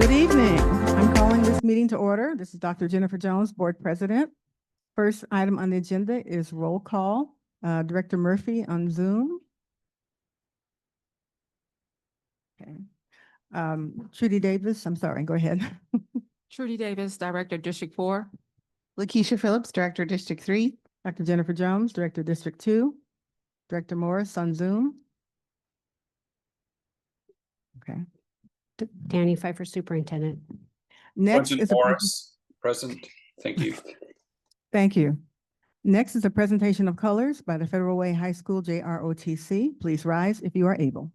Good evening. I'm calling this meeting to order. This is Dr. Jennifer Jones, Board President. First item on the agenda is roll call. Director Murphy on Zoom. Okay. Trudy Davis, I'm sorry, go ahead. Trudy Davis, Director, District 4. Lakeisha Phillips, Director, District 3. Dr. Jennifer Jones, Director, District 2. Director Morris on Zoom. Okay. Danny Pfeiffer, Superintendent. Next Sergeant is a Morris, present. Thank you. Thank you. Next is a presentation of colors by the Federal Way High School JROTC. Please rise if you are able.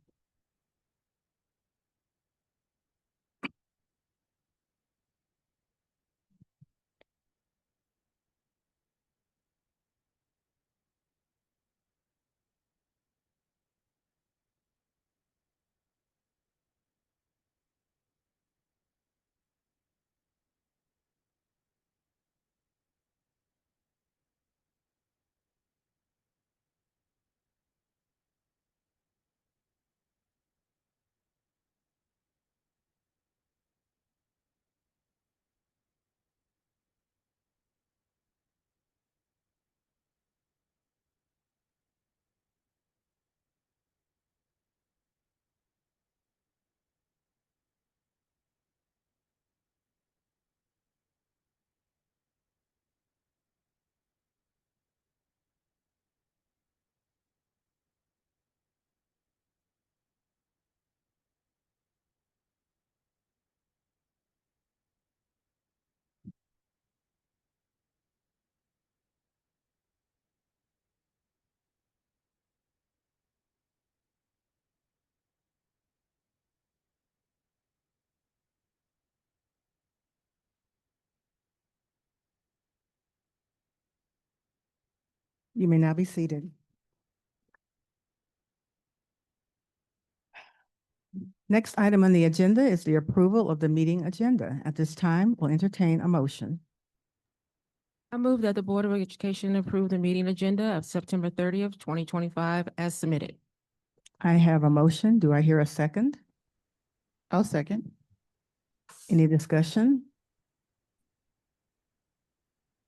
You may now be seated. Next item on the agenda is the approval of the meeting agenda. At this time, we'll entertain a motion. I move that the Board of Education approve the meeting agenda of September 30th, 2025 as submitted. I have a motion. Do I hear a second? I'll second. Any discussion?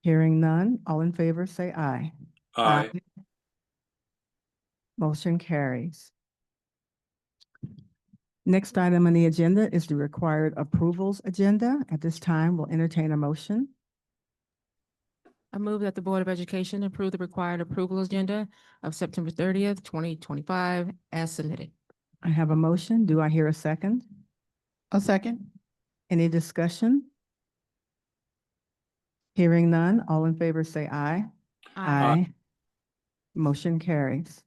Hearing none, all in favor say aye. Aye. Motion carries. Next item on the agenda is the required approvals agenda. At this time, we'll entertain a motion. I move that the Board of Education approve the required approval agenda of September 30th, 2025 as submitted. I have a motion. Do I hear a second? I'll second. Any discussion? Hearing none, all in favor say aye. Aye. Motion carries.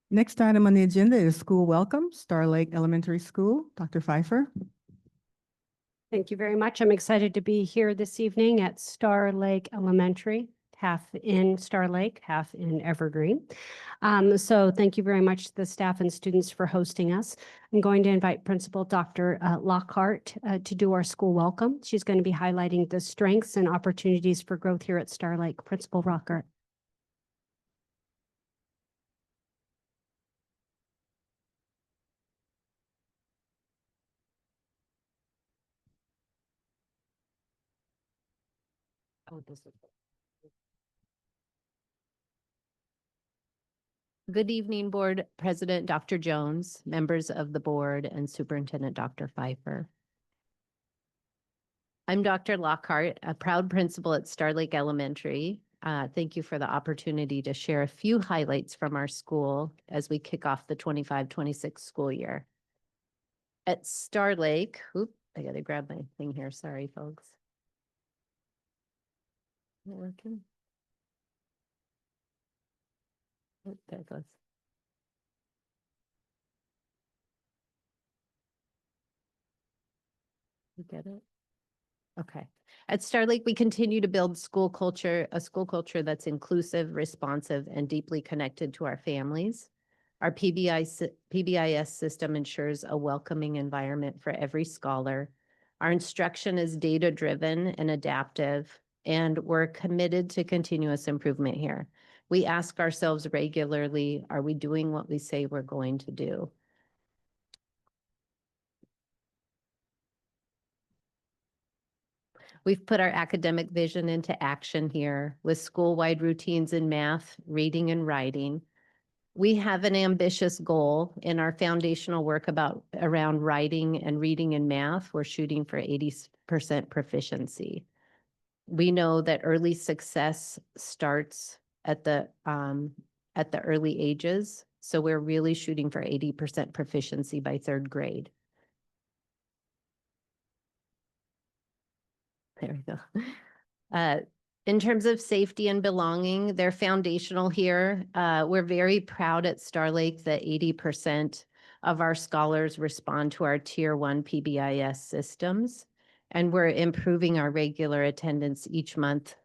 Next item on the agenda is school welcome, Star Lake Elementary School. Dr. Pfeiffer. Thank you very much. I'm excited to be here this evening at Star Lake Elementary, half in Star Lake, half in Evergreen. So thank you very much to the staff and students for hosting us. I'm going to invite Principal Dr. Lockhart to do our school welcome. She's going to be highlighting the strengths and opportunities for growth here at Star Lake. Principal Lockhart. Oh, this is. Good evening, Board President Dr. Jones, members of the board, and Superintendent Dr. Pfeiffer. I'm Dr. Lockhart, a proud principal at Star Lake Elementary. Thank you for the opportunity to share a few highlights from our school as we kick off the 25-26 school year. At Star Lake, I gotta grab my thing here. Sorry, folks. Not working. Oh, there it goes. You get it? Okay. At Star Lake, we continue to build a school culture that's inclusive, responsive, and deeply connected to our families. Our PBIS system ensures a welcoming environment for every scholar. Our instruction is data-driven and adaptive, and we're committed to continuous improvement here. We ask ourselves regularly, are we doing what we say we're going to do? We've put our academic vision into action here with school-wide routines in math, reading, and writing. We have an ambitious goal in our foundational work around writing and reading and math. We're shooting for 80% proficiency. We know that early success starts at the early ages. So we're really shooting for 80% proficiency by third grade. There we go. In terms of safety and belonging, they're foundational here. We're very proud at Star Lake that 80% of our scholars respond to our Tier 1 PBIS systems. And we're improving our regular attendance each month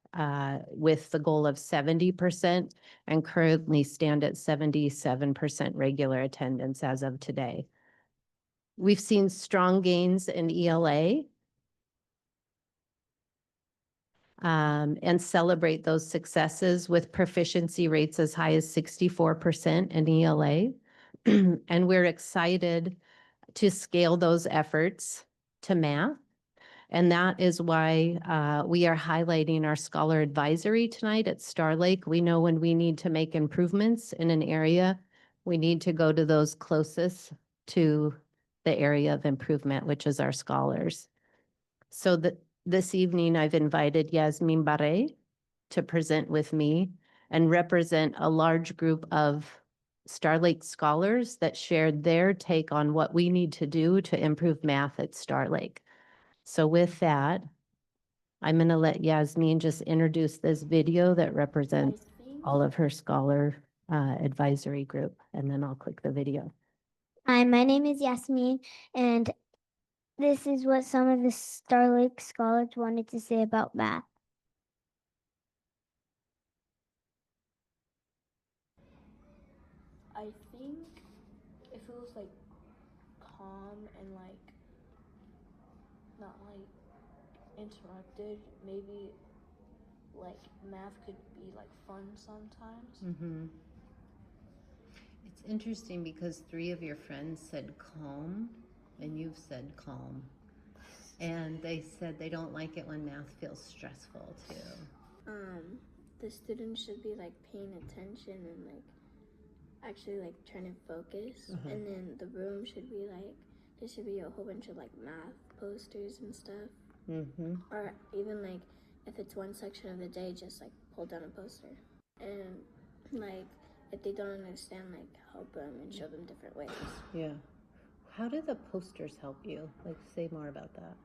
with the goal of 70% and currently stand at 77% regular attendance as of today. We've seen strong gains in ELA. And celebrate those successes with proficiency rates as high as 64% in ELA. And we're excited to scale those efforts to math. And that is why we are highlighting our scholar advisory tonight at Star Lake. We know when we need to make improvements in an area, we need to go to those closest to the area of improvement, which is our scholars. So this evening, I've invited Yasmin Barre to present with me and represent a large group of Star Lake scholars that shared their take on what we need to do to improve math at Star Lake. So with that, I'm going to let Yasmin just introduce this video that represents all of her scholar advisory group, and then I'll click the video. Hi, my name is Yasmin, and this is what some of the Star Lake scholars wanted to say about math. I think if it was like calm and like not like interrupted, maybe like math could be like fun sometimes. It's interesting because 3 of your friends said calm and you've said calm. And they said they don't like it when math feels stressful too. The students should be like paying attention and like actually like trying to focus. And then the room should be like, there should be a whole bunch of like math posters and stuff. Or even like if it's one section of the day, just like pull down a poster. And like if they don't understand, like help them and show them different ways. Yeah. How do the posters help you? Like, say more about that.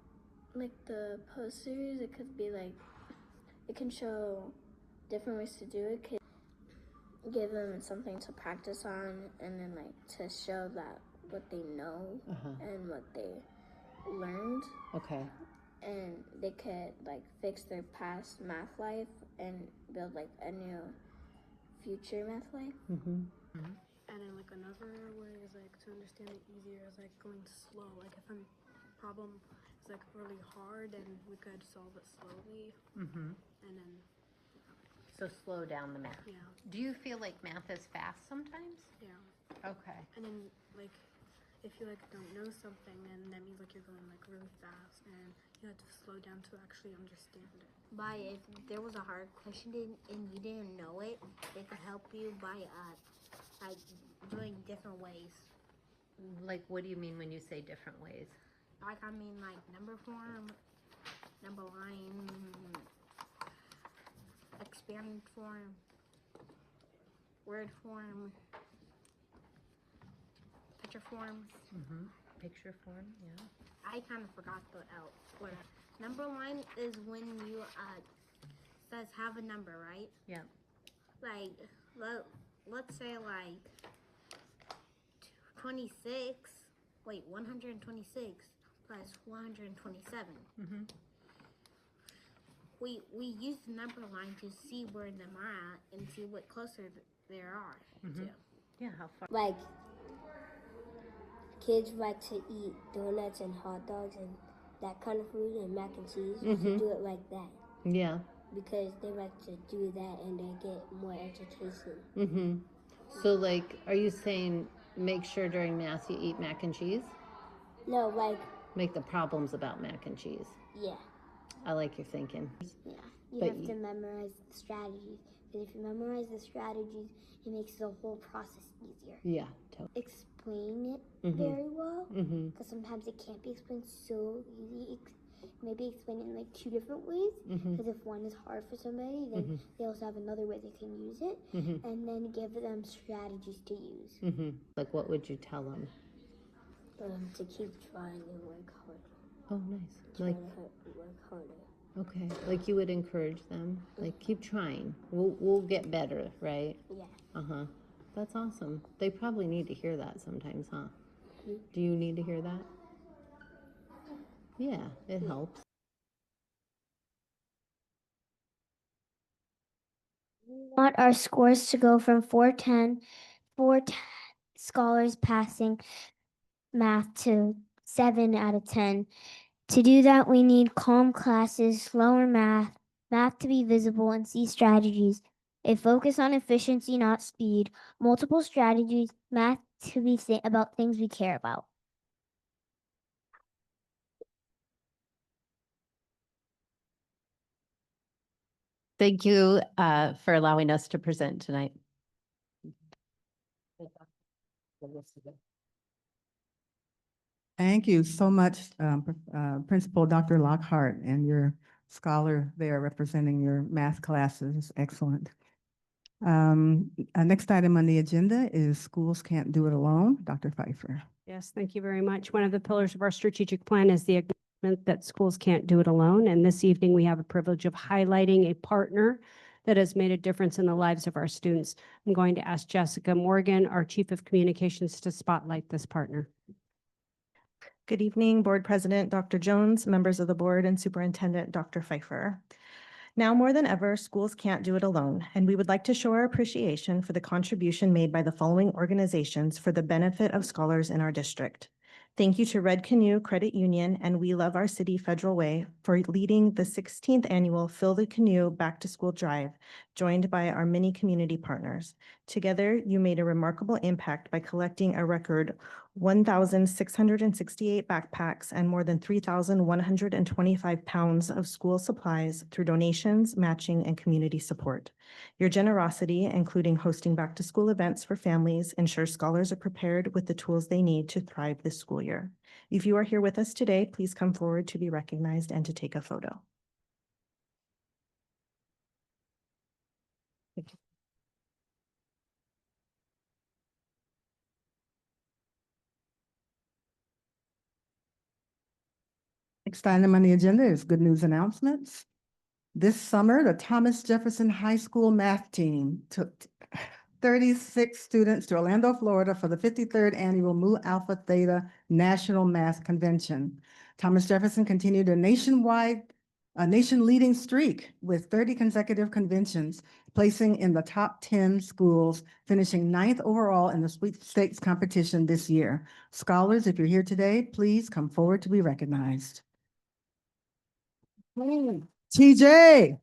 Like the posters, it could be like, it can show different ways to do it. It could give them something to practice on and then like to show that what they know and what they learned. Okay. And they could like fix their past math life and build like a new future math life. And then like another way is like to understand it easier is like going slow. Like if a problem is like really hard, and we could solve it slowly. And then So slow down the math. yeah, Do you feel like math is fast sometimes? yeah. Okay. And then like if you like don't know something, then that means like you're going like really fast, and you have to slow down to actually understand it. By if there was a hard question and you didn't know it, they could help you by like doing different ways. Like, what do you mean when you say different ways? Like I mean like number form, number line, expanded form, word form, picture forms. Picture form, yeah. I kind of forgot the order. Number line is when you says have a number, right? Yeah. Like let's say like 126 plus 127. We use the number line to see where them are at and see what closer there are to. Yeah, how far? Like kids like to eat donuts and hot dogs and that kind of food and mac and cheese. We should do it like that Yeah. because they like to do that and they get more education. So like, are you saying make sure during math you eat mac and cheese? No, like Make the problems about mac and cheese. yeah. I like your thinking. Yeah, you But have you- to memorize the strategies. Because if you memorize the strategies, it makes the whole process easier. Yeah, totally. Explain it Mhm. very well. Mm-hmm. Because sometimes it can't be explained so easy. Maybe explain it in like two different ways. Mm-hmm. Because if one is hard for somebody, then they also have another way they can use it. Mm-hmm. And then give them strategies to use. Mm-hmm. Like, what would you tell them? To keep trying and work harder. Oh, nice. Try Like, to work harder. okay, like you would encourage them, like, keep trying. We'll get better, right? Yeah. Uh-huh. That's awesome. They probably need to hear that sometimes, huh? Do you need to hear that? Yeah, it helps. We want our scores to go from 410 scholars passing math to 7 out of 10. To do that, we need calm classes, slower math to be visible and see strategies, a focus on efficiency, not speed, multiple strategies, math to be about things we care about. Thank you for allowing us to present tonight. Thank you so much, Principal Dr. Lockhart, and your scholar there representing your math classes. Excellent. Next item on the agenda is Schools Can't Do It Alone. Dr. Pfeiffer. Yes, thank you very much. One of the pillars of our strategic plan is the acknowledgement that schools can't do it alone. And this evening, we have a privilege of highlighting a partner that has made a difference in the lives of our students. I'm going to ask Jessica Morgan, our Chief of Communications, to spotlight this partner. Good evening, Board President Dr. Jones, members of the board, and Superintendent Dr. Pfeiffer. Now more than ever, schools can't do it alone, and we would like to show our appreciation for the contribution made by the following organizations for the benefit of scholars in our district. Thank you to Red Canoe Credit Union and We Love Our City Federal Way for leading the 16th annual Fill the Canoe Back to School Drive, joined by our many community partners. Together, you made a remarkable impact by collecting a record 1,668 backpacks and more than 3,125 pounds of school supplies through donations, matching, and community support. Your generosity, including hosting back-to-school events for families, ensures scholars are prepared with the tools they need to thrive this school year. If you are here with us today, please come forward to be recognized and to take a photo. Next item on the agenda is good news announcements. This summer, the Thomas Jefferson High School math team took 36 students to Orlando, Florida for the 53rd annual Mu Alpha Theta National Math Convention. Thomas Jefferson continued a nation-leading streak with 30 consecutive conventions, placing in the top 10 schools, finishing 9th overall in the sweepstakes competition this year. Scholars, if you're here today, please come forward to be recognized. TJ.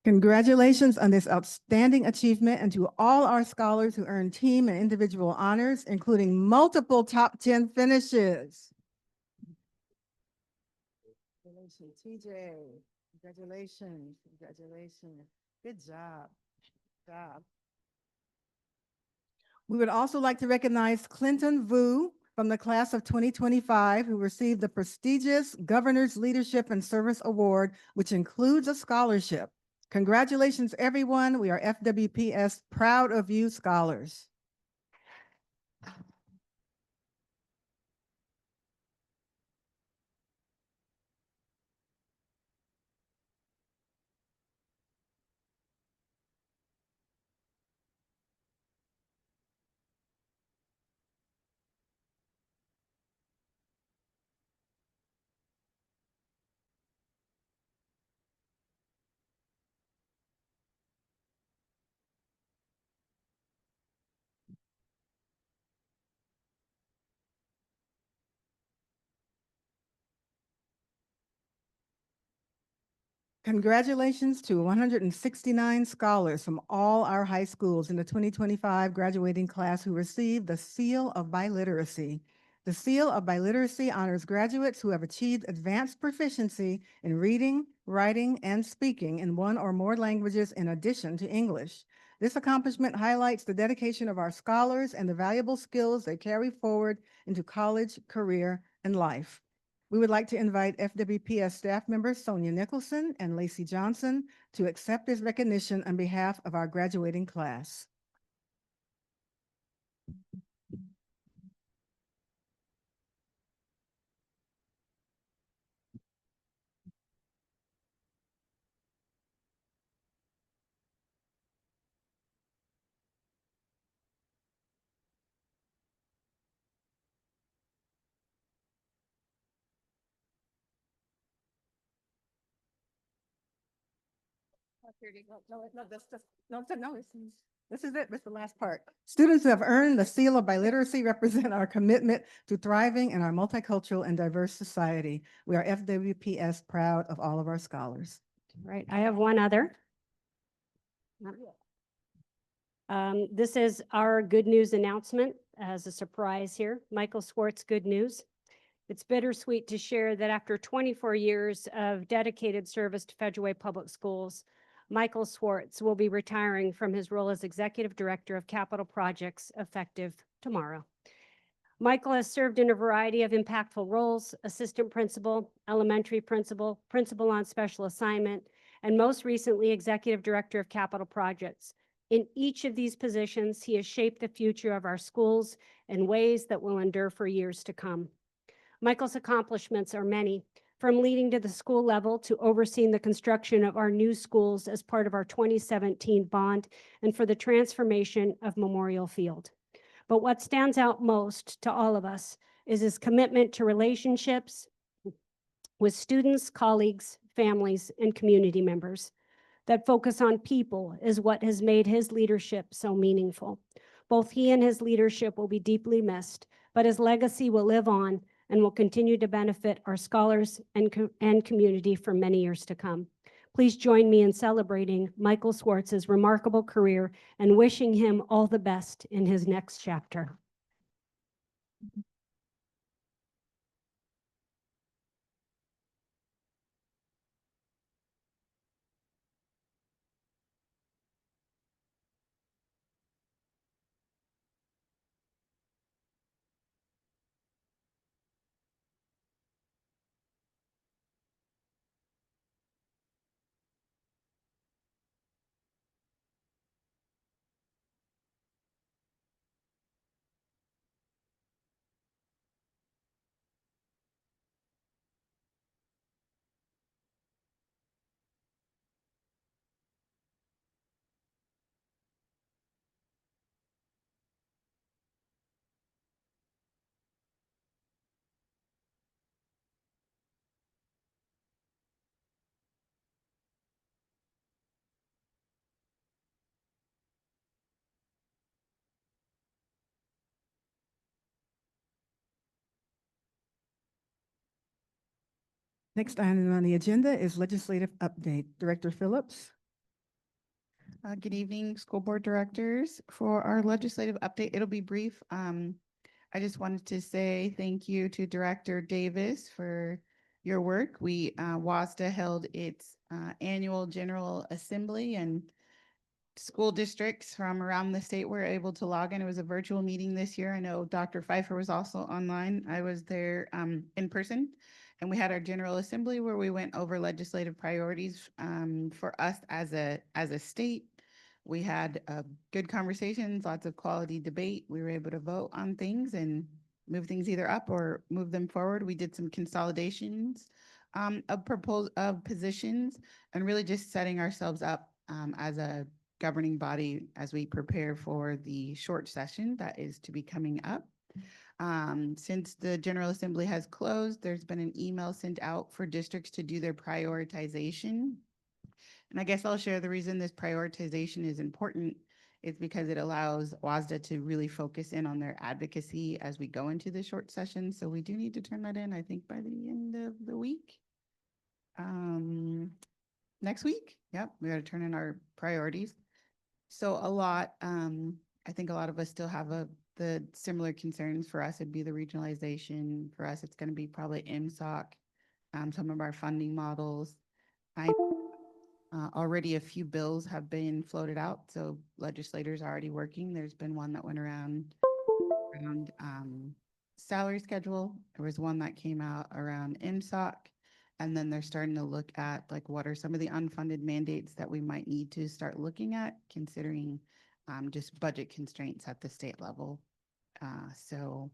Congratulations on this outstanding achievement and to all our scholars who earned team and individual honors, including multiple top 10 finishes. Congratulations, TJ. Congratulations, congratulations. Good job, good job. We would also like to recognize Clinton Vu from the class of 2025, who received the prestigious Governor's Leadership and Service Award, which includes a scholarship. Congratulations, everyone. We are FWPS proud of you, scholars. Congratulations to 169 scholars from all our high schools in the 2025 graduating class who received the Seal of Biliteracy. The Seal of Biliteracy honors graduates who have achieved advanced proficiency in reading, writing, and speaking in one or more languages in addition to English. This accomplishment highlights the dedication of our scholars and the valuable skills they carry forward into college, career, and life. We would like to invite FWPS staff members Sonia Nicholson and Lacey Johnson to accept this recognition on behalf of our graduating class. This is it. This is the last part. Students who have earned the Seal of Biliteracy represent our commitment to thriving in our multicultural and diverse society. We are FWPS proud of all of our scholars. Right, I have one other. This is our good news announcement as a surprise here. Michael Swartz, good news. It's bittersweet to share that after 24 years of dedicated service to Federal Public Schools, Michael Swartz will be retiring from his role as Executive Director of Capital Projects effective tomorrow. Michael has served in a variety of impactful roles: assistant principal, elementary principal, principal on special assignment, and most recently, Executive Director of Capital Projects. In each of these positions, he has shaped the future of our schools in ways that will endure for years to come. Michael's accomplishments are many, from leading to the school level to overseeing the construction of our new schools as part of our 2017 bond and for the transformation of Memorial Field. But what stands out most to all of us is his commitment to relationships with students, colleagues, families, and community members. That focus on people is what has made his leadership so meaningful. Both he and his leadership will be deeply missed, but his legacy will live on and will continue to benefit our scholars and community for many years to come. Please join me in celebrating Michael Swartz's remarkable career and wishing him all the best in his next chapter. Next item on the agenda is legislative update. Director Phillips. Good evening, school board directors. For our legislative update, it'll be brief. I just wanted to say thank you to Director Davis for your work. WASDA held its annual General Assembly, and school districts from around the state were able to log in. It was a virtual meeting this year. I know Dr. Pfeiffer was also online. I was there in person, and we had our General Assembly where we went over legislative priorities for us as a state. We had good conversations, lots of quality debate. We were able to vote on things and move things either up or move them forward. We did some consolidations of positions and really just setting ourselves up as a governing body as we prepare for the short session that is to be coming up. Since the General Assembly has closed, there's been an email sent out for districts to do their prioritization. And I guess I'll share the reason this prioritization is important is because it allows WASDA to really focus in on their advocacy as we go into the short session. So we do need to turn that in, I think, by the end of the week. next week. Yep, we gotta turn in our priorities. So a lot, I think a lot of us still have the similar concerns. For us, it'd be the regionalization. For us, it's gonna be probably MSOC, some of our funding models. Already a few bills have been floated out, so legislators are already working. There's been one that went around salary schedule. There was one that came out around MSOC. And then they're starting to look at like what are some of the unfunded mandates that we might need to start looking at, considering just budget constraints at the state level. So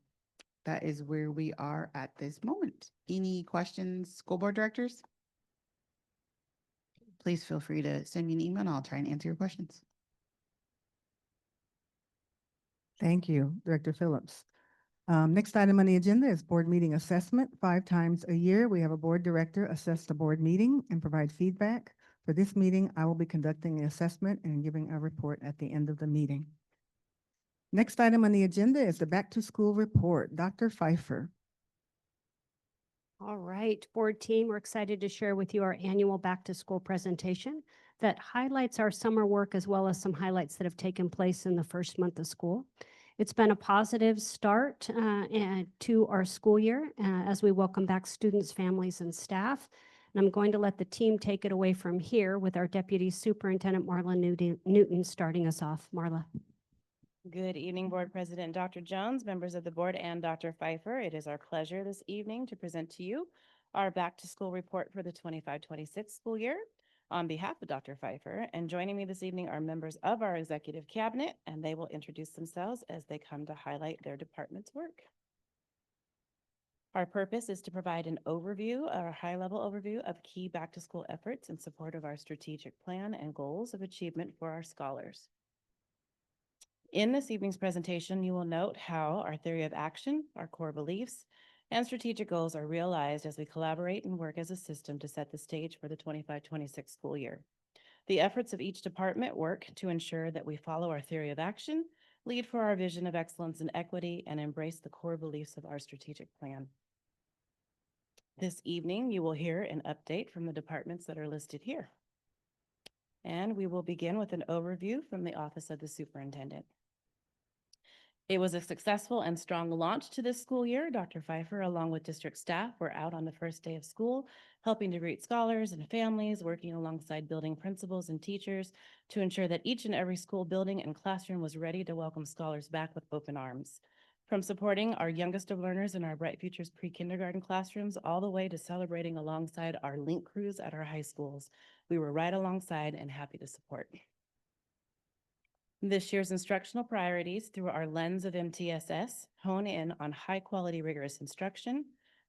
that is where we are at this moment. Any questions, school board directors? Please feel free to send me an email and I'll try and answer your questions. Thank you, Director Phillips. Next item on the agenda is board meeting assessment. 5 times a year, we have a board director assess the board meeting and provide feedback. For this meeting, I will be conducting the assessment and giving a report at the end of the meeting. Next item on the agenda is the back to school report. Dr. Pfeiffer. All right, board team, we're excited to share with you our annual back to school presentation that highlights our summer work as well as some highlights that have taken place in the first month of school. It's been a positive start to our school year as we welcome back students, families, and staff. And I'm going to let the team take it away from here with our Deputy Superintendent Marla Newton starting us off. Marla. Good evening, Board President Dr. Jones, members of the board, and Dr. Pfeiffer. It is our pleasure this evening to present to you our back to school report for the 25-26 school year. On behalf of Dr. Pfeiffer, and joining me this evening are members of our executive cabinet, and they will introduce themselves as they come to highlight their department's work. Our purpose is to provide an overview, or a high-level overview of key back-to-school efforts in support of our strategic plan and goals of achievement for our scholars. In this evening's presentation, you will note how our theory of action, our core beliefs, and strategic goals are realized as we collaborate and work as a system to set the stage for the 25-26 school year. The efforts of each department work to ensure that we follow our theory of action, lead for our vision of excellence and equity, and embrace the core beliefs of our strategic plan. This evening, you will hear an update from the departments that are listed here. And we will begin with an overview from the Office of the Superintendent. It was a successful and strong launch to this school year. Dr. Pfeiffer, along with district staff, were out on the first day of school, helping to greet scholars and families, working alongside building principals and teachers to ensure that each and every school building and classroom was ready to welcome scholars back with open arms. From supporting our youngest of learners in our Bright Futures pre-kindergarten classrooms, all the way to celebrating alongside our link crews at our high schools, we were right alongside and happy to support. This year's instructional priorities through our lens of MTSS hone in on high-quality rigorous instruction,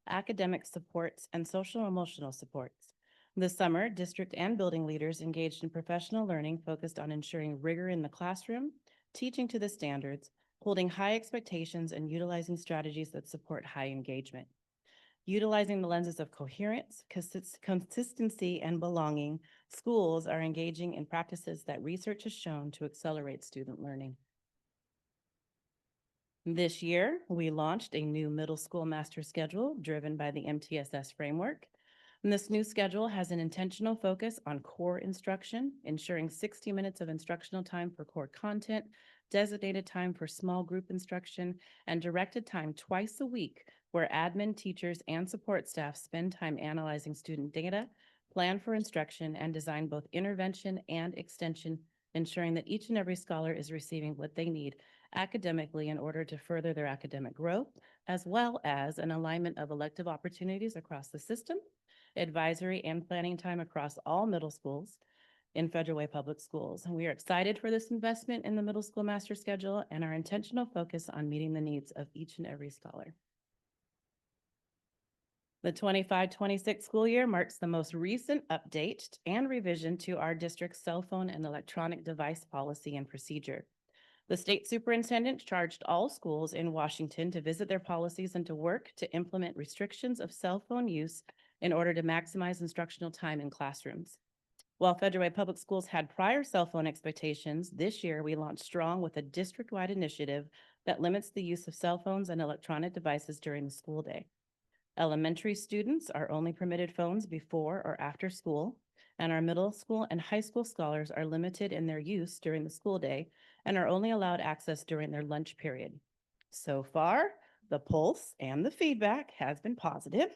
academic supports, and social emotional supports. This summer, district and building leaders engaged in professional learning focused on ensuring rigor in the classroom, teaching to the standards, holding high expectations, and utilizing strategies that support high engagement. Utilizing the lenses of coherence, consistency, and belonging, schools are engaging in practices that research has shown to accelerate student learning. This year, we launched a new middle school master schedule driven by the MTSS framework. And this new schedule has an intentional focus on core instruction, ensuring 60 minutes of instructional time for core content, designated time for small group instruction, and directed time twice a week where admin, teachers, and support staff spend time analyzing student data, plan for instruction, and design both intervention and extension, ensuring that each and every scholar is receiving what they need academically in order to further their academic growth, as well as an alignment of elective opportunities across the system, advisory and planning time across all middle schools in Federal Way Public Schools. And we are excited for this investment in the middle school master schedule and our intentional focus on meeting the needs of each and every scholar. The 25-26 school year marks the most recent update and revision to our district's cell phone and electronic device policy and procedure. The state superintendent charged all schools in Washington to visit their policies and to work to implement restrictions of cell phone use in order to maximize instructional time in classrooms. While Federal Way Public Schools had prior cell phone expectations, this year we launched strong with a district-wide initiative that limits the use of cell phones and electronic devices during the school day. Elementary students are only permitted phones before or after school, and our middle school and high school scholars are limited in their use during the school day and are only allowed access during their lunch period. So far, the pulse and the feedback has been positive.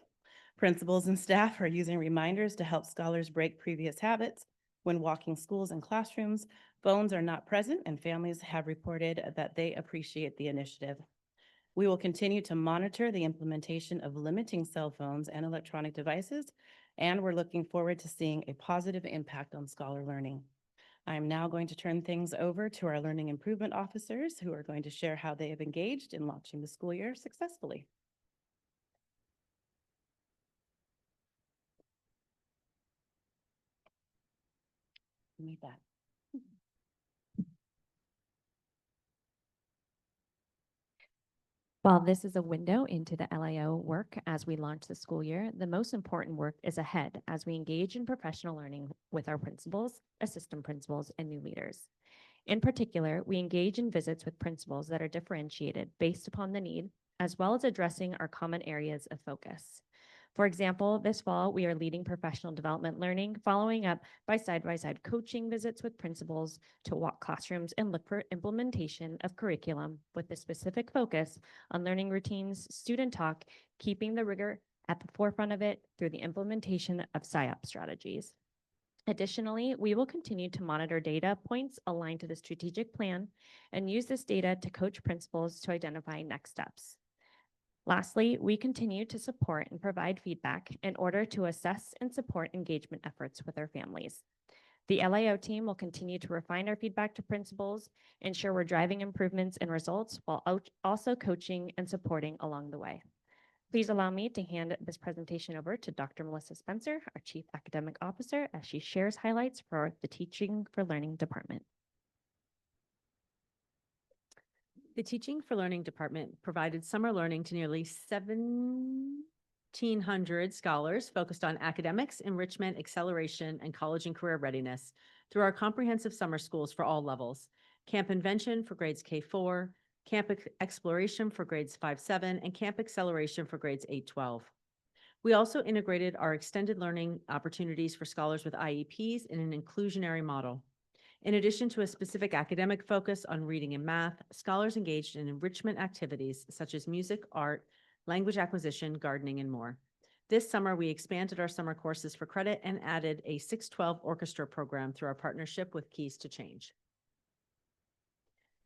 Principals and staff are using reminders to help scholars break previous habits. When walking schools and classrooms, phones are not present, and families have reported that they appreciate the initiative. We will continue to monitor the implementation of limiting cell phones and electronic devices, and we're looking forward to seeing a positive impact on scholar learning. I'm now going to turn things over to our learning improvement officers, who are going to share how they have engaged in launching the school year successfully. Need that. While this is a window into the LIO work as we launch the school year, the most important work is ahead as we engage in professional learning with our principals, assistant principals, and new leaders. In particular, we engage in visits with principals that are differentiated based upon the need, as well as addressing our common areas of focus. For example, this fall, we are leading professional development learning, following up by side-by-side coaching visits with principals to walk classrooms and look for implementation of curriculum with a specific focus on learning routines, student talk, keeping the rigor at the forefront of it through the implementation of SIOP strategies. Additionally, we will continue to monitor data points aligned to the strategic plan and use this data to coach principals to identify next steps. Lastly, we continue to support and provide feedback in order to assess and support engagement efforts with our families. The LIO team will continue to refine our feedback to principals, ensure we're driving improvements in results while also coaching and supporting along the way. Please allow me to hand this presentation over to Dr. Melissa Spencer, our Chief Academic Officer, as she shares highlights for the Teaching for Learning department. The Teaching for Learning department provided summer learning to nearly 1,700 scholars focused on academics, enrichment, acceleration, and college and career readiness through our comprehensive summer schools for all levels, Camp Invention for grades K-4, Camp Exploration for grades 5-7, and Camp Acceleration for grades 8-12. We also integrated our extended learning opportunities for scholars with IEPs in an inclusionary model. In addition to a specific academic focus on reading and math, scholars engaged in enrichment activities such as music, art, language acquisition, gardening, and more. This summer, we expanded our summer courses for credit and added a 612 orchestra program through our partnership with Keys to Change.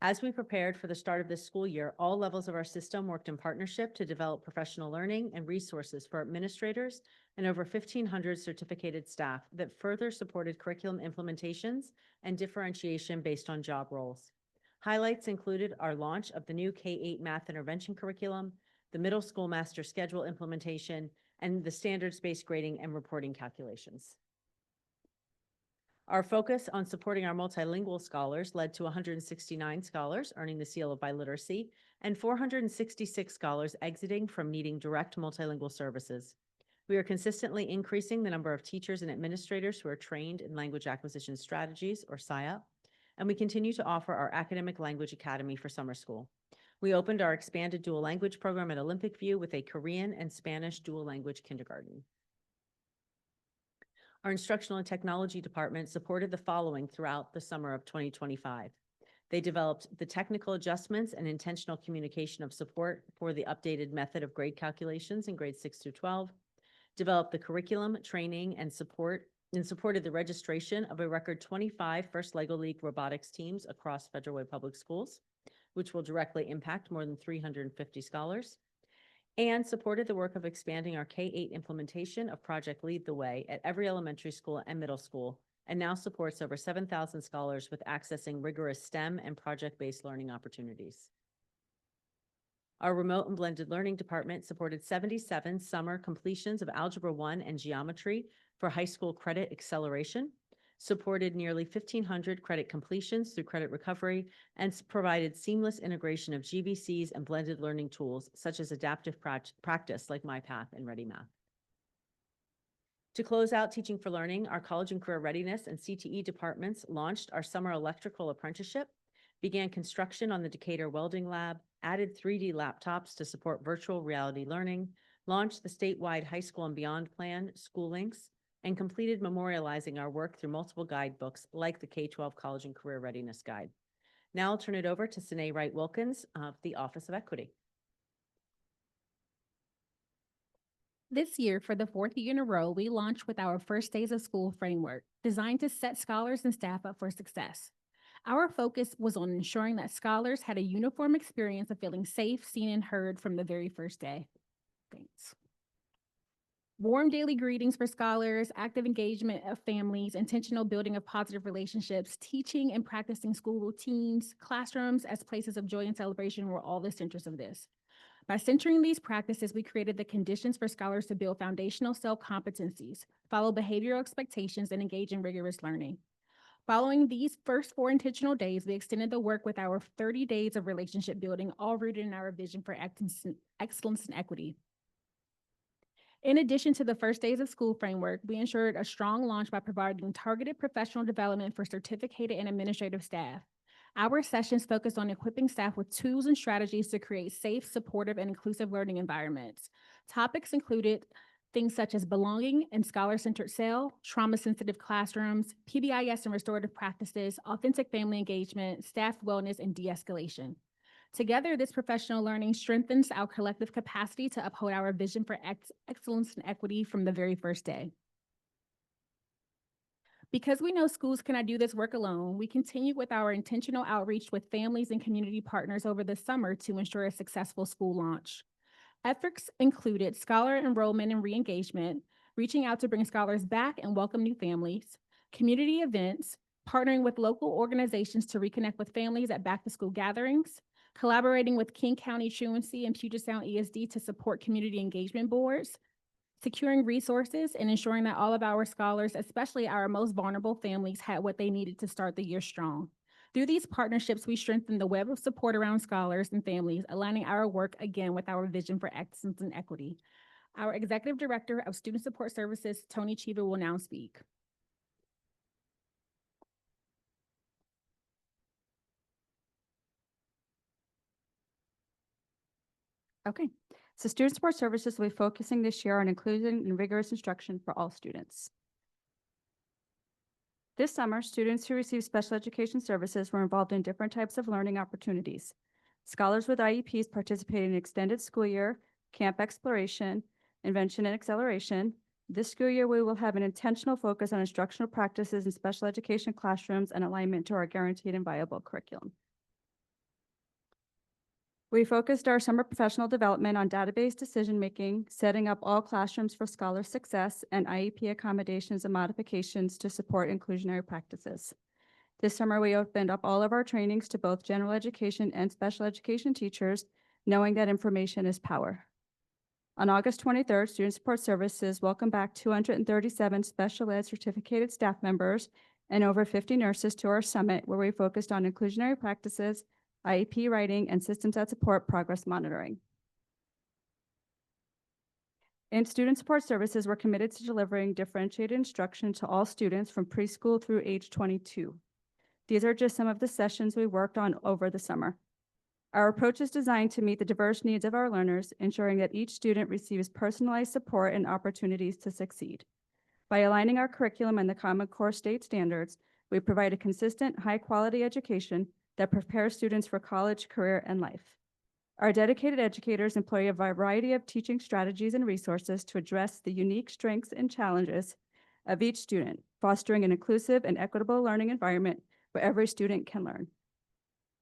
As we prepared for the start of this school year, all levels of our system worked in partnership to develop professional learning and resources for administrators and over 1,500 certificated staff that further supported curriculum implementations and differentiation based on job roles. Highlights included our launch of the new K-8 math intervention curriculum, the middle school master schedule implementation, and the standards-based grading and reporting calculations. Our focus on supporting our multilingual scholars led to 169 scholars earning the seal of biliteracy and 466 scholars exiting from needing direct multilingual services. We are consistently increasing the number of teachers and administrators who are trained in language acquisition strategies, or SIOP, and we continue to offer our Academic Language Academy for summer school. We opened our expanded dual language program at Olympic View with a Korean and Spanish dual language kindergarten. Our instructional and technology department supported the following throughout the summer of 2025. They developed the technical adjustments and intentional communication of support for the updated method of grade calculations in grades 6 through 12, developed the curriculum, training, and supported the registration of a record 25 First LEGO League robotics teams across Federal Way Public Schools, which will directly impact more than 350 scholars, and supported the work of expanding our K-8 implementation of Project Lead the Way at every elementary school and middle school, and now supports over 7,000 scholars with accessing rigorous STEM and project-based learning opportunities. Our remote and blended learning department supported 77 summer completions of Algebra 1 and Geometry for high school credit acceleration, supported nearly 1,500 credit completions through credit recovery, and provided seamless integration of GBCs and blended learning tools such as adaptive practice like MyPath and ReadyMath. To close out Teaching for Learning, our College and Career Readiness and CTE departments launched our summer electrical apprenticeship, began construction on the Decatur Welding Lab, added 3D laptops to support virtual reality learning, launched the statewide high school and beyond plan, School Links, and completed memorializing our work through multiple guidebooks like the K-12 College and Career Readiness Guide. Now I'll turn it over to Sine Wright Wilkins of the Office of Equity. This year, for the fourth year in a row, we launched with our First Days of School framework, designed to set scholars and staff up for success. Our focus was on ensuring that scholars had a uniform experience of feeling safe, seen, and heard from the very first day. Thanks. Warm daily greetings for scholars, active engagement of families, intentional building of positive relationships, teaching and practicing school routines, classrooms as places of joy and celebration were all the centers of this. By centering these practices, we created the conditions for scholars to build foundational self-competencies, follow behavioral expectations, and engage in rigorous learning. Following these first 4 intentional days, we extended the work with our 30 days of relationship building, all rooted in our vision for excellence and equity. In addition to the First Days of School framework, we ensured a strong launch by providing targeted professional development for certificated and administrative staff. Our sessions focused on equipping staff with tools and strategies to create safe, supportive, and inclusive learning environments. Topics included things such as belonging and scholar-centered SEL, trauma-sensitive classrooms, PBIS and restorative practices, authentic family engagement, staff wellness, and de-escalation. Together, this professional learning strengthens our collective capacity to uphold our vision for excellence and equity from the very first day. Because we know schools cannot do this work alone, we continue with our intentional outreach with families and community partners over the summer to ensure a successful school launch. Efforts included scholar enrollment and re-engagement, reaching out to bring scholars back and welcome new families, community events, partnering with local organizations to reconnect with families at back-to-school gatherings, collaborating with King County Truancy and Puget Sound ESD to support community engagement boards, securing resources, and ensuring that all of our scholars, especially our most vulnerable families, had what they needed to start the year strong. Through these partnerships, we strengthened the web of support around scholars and families, aligning our work again with our vision for excellence and equity. Our Executive Director of Student Support Services, Tony Chiva, will now speak. Okay, so Student Support Services will be focusing this year on inclusion and rigorous instruction for all students. This summer, students who received special education services were involved in different types of learning opportunities. Scholars with IEPs participated in extended school year, camp exploration, invention and acceleration. This school year, we will have an intentional focus on instructional practices in special education classrooms and alignment to our guaranteed and viable curriculum. We focused our summer professional development on database decision-making, setting up all classrooms for scholar success, and IEP accommodations and modifications to support inclusionary practices. This summer, we opened up all of our trainings to both general education and special education teachers, knowing that information is power. On August 23rd, Student Support Services welcomed back 237 special ed certificated staff members and over 50 nurses to our summit, where we focused on inclusionary practices, IEP writing, and systems that support progress monitoring. In Student Support Services, we're committed to delivering differentiated instruction to all students from preschool through age 22. These are just some of the sessions we worked on over the summer. Our approach is designed to meet the diverse needs of our learners, ensuring that each student receives personalized support and opportunities to succeed. By aligning our curriculum and the Common Core state standards, we provide a consistent, high-quality education that prepares students for college, career, and life. Our dedicated educators employ a variety of teaching strategies and resources to address the unique strengths and challenges of each student, fostering an inclusive and equitable learning environment where every student can learn.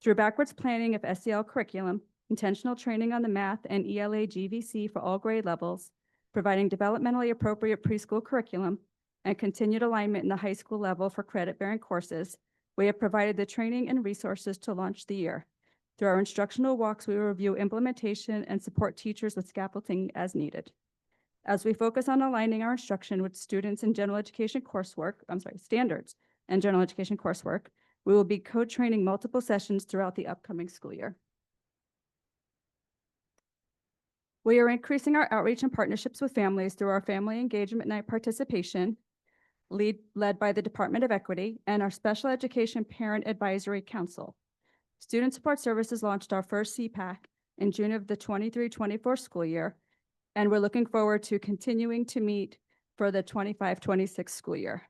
Through backwards planning of SEL curriculum, intentional training on the math and ELA GVC for all grade levels, providing developmentally appropriate preschool curriculum, and continued alignment in the high school level for credit-bearing courses, we have provided the training and resources to launch the year. Through our instructional walks, we will review implementation and support teachers with scaffolding as needed. As we focus on aligning our instruction with students in general education coursework, standards and general education coursework, we will be co-training multiple sessions throughout the upcoming school year. We are increasing our outreach and partnerships with families through our Family Engagement Night participation, led by the Department of Equity, and our Special Education Parent Advisory Council. Student Support Services launched our first CPAC in June of the 23-24 school year, and we're looking forward to continuing to meet for the 25-26 school year.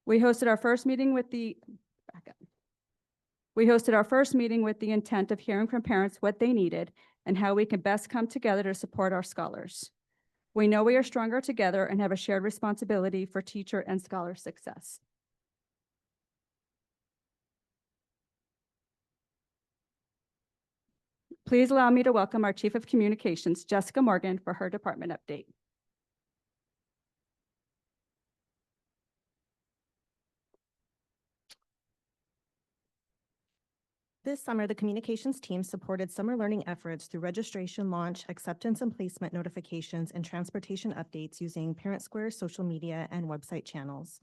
We hosted our first meeting with the, back up. We hosted our first meeting with the intent of hearing from parents what they needed and how we can best come together to support our scholars. We know we are stronger together and have a shared responsibility for teacher and scholar success. Please allow me to welcome our Chief of Communications, Jessica Morgan, for her department update. This summer, the communications team supported summer learning efforts through registration, launch, acceptance and placement notifications, and transportation updates using Parent Square, social media, and website channels.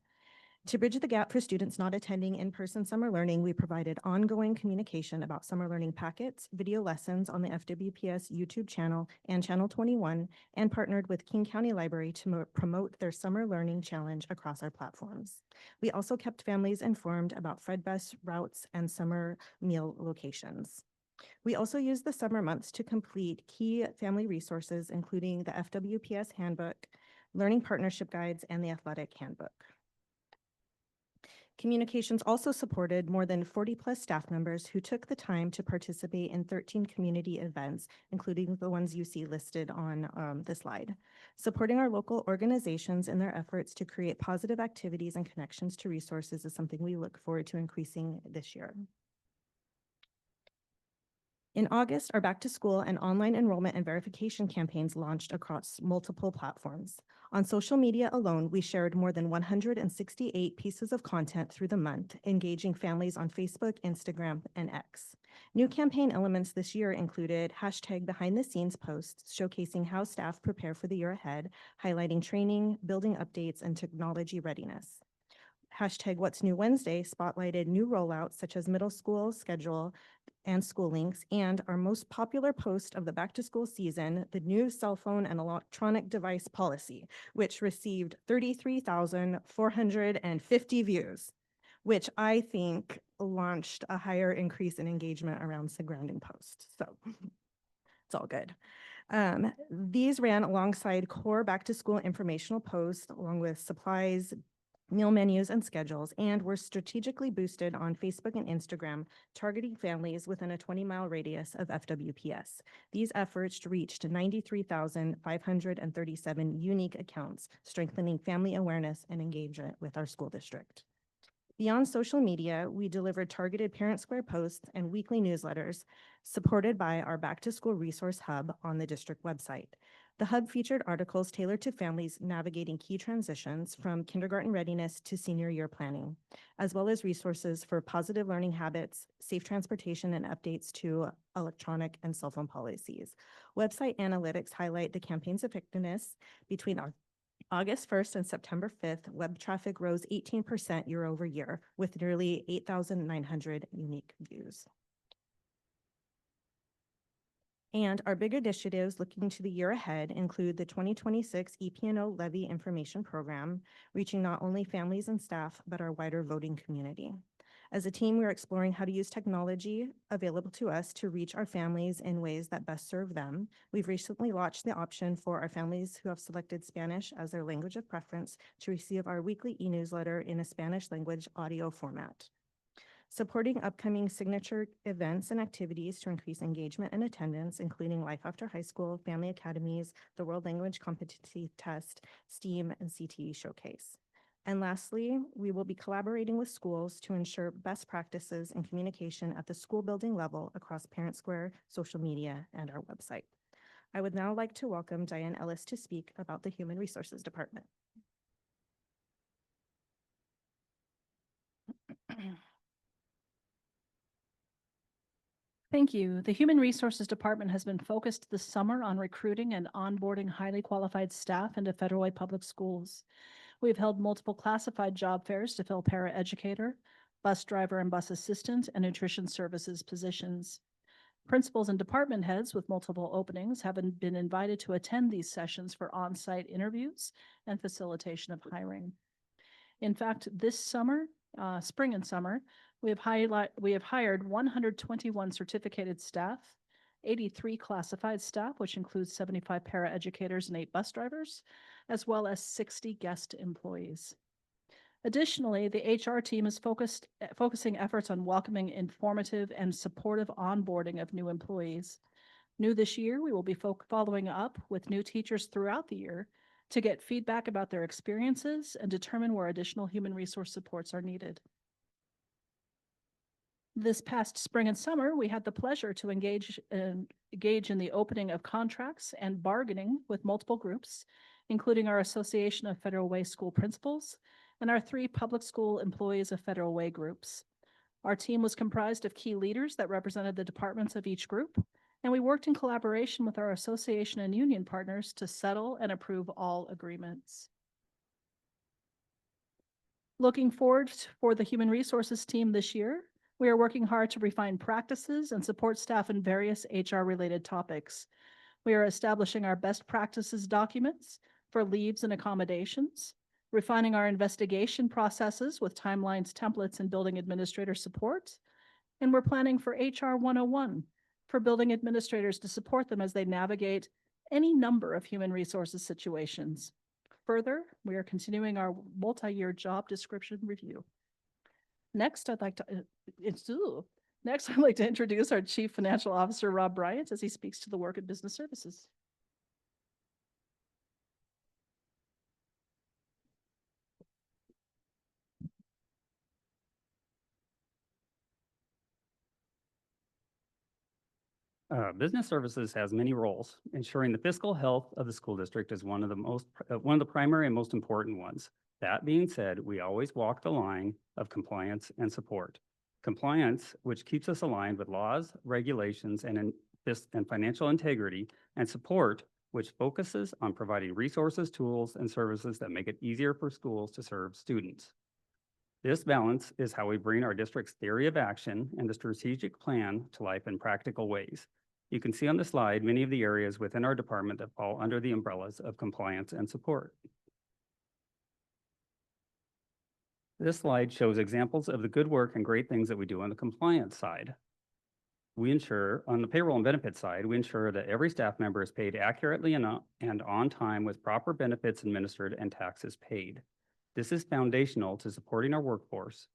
To bridge the gap for students not attending in-person summer learning, we provided ongoing communication about summer learning packets, video lessons on the FWPS YouTube channel and Channel 21, and partnered with King County Library to promote their summer learning challenge across our platforms. We also kept families informed about Fred Bus routes and summer meal locations. We also used the summer months to complete key family resources, including the FWPS handbook, learning partnership guides, and the athletic handbook. Communications also supported more than 40-plus staff members who took the time to participate in 13 community events, including the ones you see listed on the slide. Supporting our local organizations in their efforts to create positive activities and connections to resources is something we look forward to increasing this year. In August, our back to school and online enrollment and verification campaigns launched across multiple platforms. On social media alone, we shared more than 168 pieces of content through the month, engaging families on Facebook, Instagram, and X. New campaign elements this year included hashtag behind the scenes posts showcasing how staff prepare for the year ahead, highlighting training, building updates, and technology readiness. Hashtag What's New Wednesday spotlighted new rollouts such as middle school schedule and school links, and our most popular post of the back to school season, the new cell phone and electronic device policy, which received 33,450 views, which I think launched a higher increase in engagement around surrounding posts. So it's all good. These ran alongside core back to school informational posts along with supplies, meal menus, and schedules, and were strategically boosted on Facebook and Instagram, targeting families within a 20-mile radius of FWPS. These efforts reached 93,537 unique accounts, strengthening family awareness and engagement with our school district. Beyond social media, we delivered targeted Parent Square posts and weekly newsletters supported by our Back to School Resource Hub on the district website. The hub featured articles tailored to families navigating key transitions from kindergarten readiness to senior year planning, as well as resources for positive learning habits, safe transportation, and updates to electronic and cell phone policies. Website analytics highlight the campaign's effectiveness. Between August 1st and September 5th, web traffic rose 18% year over year, with nearly 8,900 unique views. And our big initiatives looking to the year ahead include the 2026 EP&O Levy Information Program, reaching not only families and staff, but our wider voting community. As a team, we're exploring how to use technology available to us to reach our families in ways that best serve them. We've recently launched the option for our families who have selected Spanish as their language of preference to receive our weekly e-newsletter in a Spanish language audio format. Supporting upcoming signature events and activities to increase engagement and attendance, including Life After High School, Family Academies, the World Language Competency Test, STEAM, and CTE Showcase. And lastly, we will be collaborating with schools to ensure best practices in communication at the school building level across Parent Square, social media, and our website. I would now like to welcome Diane Ellis to speak about the Human Resources Department. Thank you. The Human Resources Department has been focused this summer on recruiting and onboarding highly qualified staff into federal public schools. We've held multiple classified job fairs to fill paraeducator, bus driver and bus assistant, and nutrition services positions. Principals and department heads with multiple openings have been invited to attend these sessions for on-site interviews and facilitation of hiring. In fact, this summer, spring and summer, we have hired 121 certificated staff 83 classified staff, which includes 75 paraeducators and 8 bus drivers, as well as 60 guest employees. Additionally, the HR team is focusing efforts on welcoming, informative, and supportive onboarding of new employees. New this year, we will be following up with new teachers throughout the year to get feedback about their experiences and determine where additional human resource supports are needed. This past spring and summer, we had the pleasure to engage in the opening of contracts and bargaining with multiple groups, including our Association of Federal Way School Principals and our 3 Public School Employees of Federal Way groups. Our team was comprised of key leaders that represented the departments of each group, and we worked in collaboration with our association and union partners to settle and approve all agreements. Looking forward for the Human Resources team this year, we are working hard to refine practices and support staff in various HR-related topics. We are establishing our best practices documents for leaves and accommodations, refining our investigation processes with timelines, templates, and building administrator support, and we're planning for HR 101 for building administrators to support them as they navigate any number of human resources situations. Further, we are continuing our multi-year job description review. Next, I'd like to introduce our Chief Financial Officer, Rob Bryant, as he speaks to the work of business services. Business services has many roles. Ensuring the fiscal health of the school district is one of the primary and most important ones. That being said, we always walk the line of compliance and support. Compliance, which keeps us aligned with laws, regulations, and financial integrity, and support, which focuses on providing resources, tools, and services that make it easier for schools to serve students. This balance is how we bring our district's theory of action and the strategic plan to life in practical ways. You can see on the slide many of the areas within our department that fall under the umbrellas of compliance and support. This slide shows examples of the good work and great things that we do on the compliance side. We ensure, on the payroll and benefits side, we ensure that every staff member is paid accurately and on time with proper benefits administered and taxes paid. This is foundational to supporting our workforce.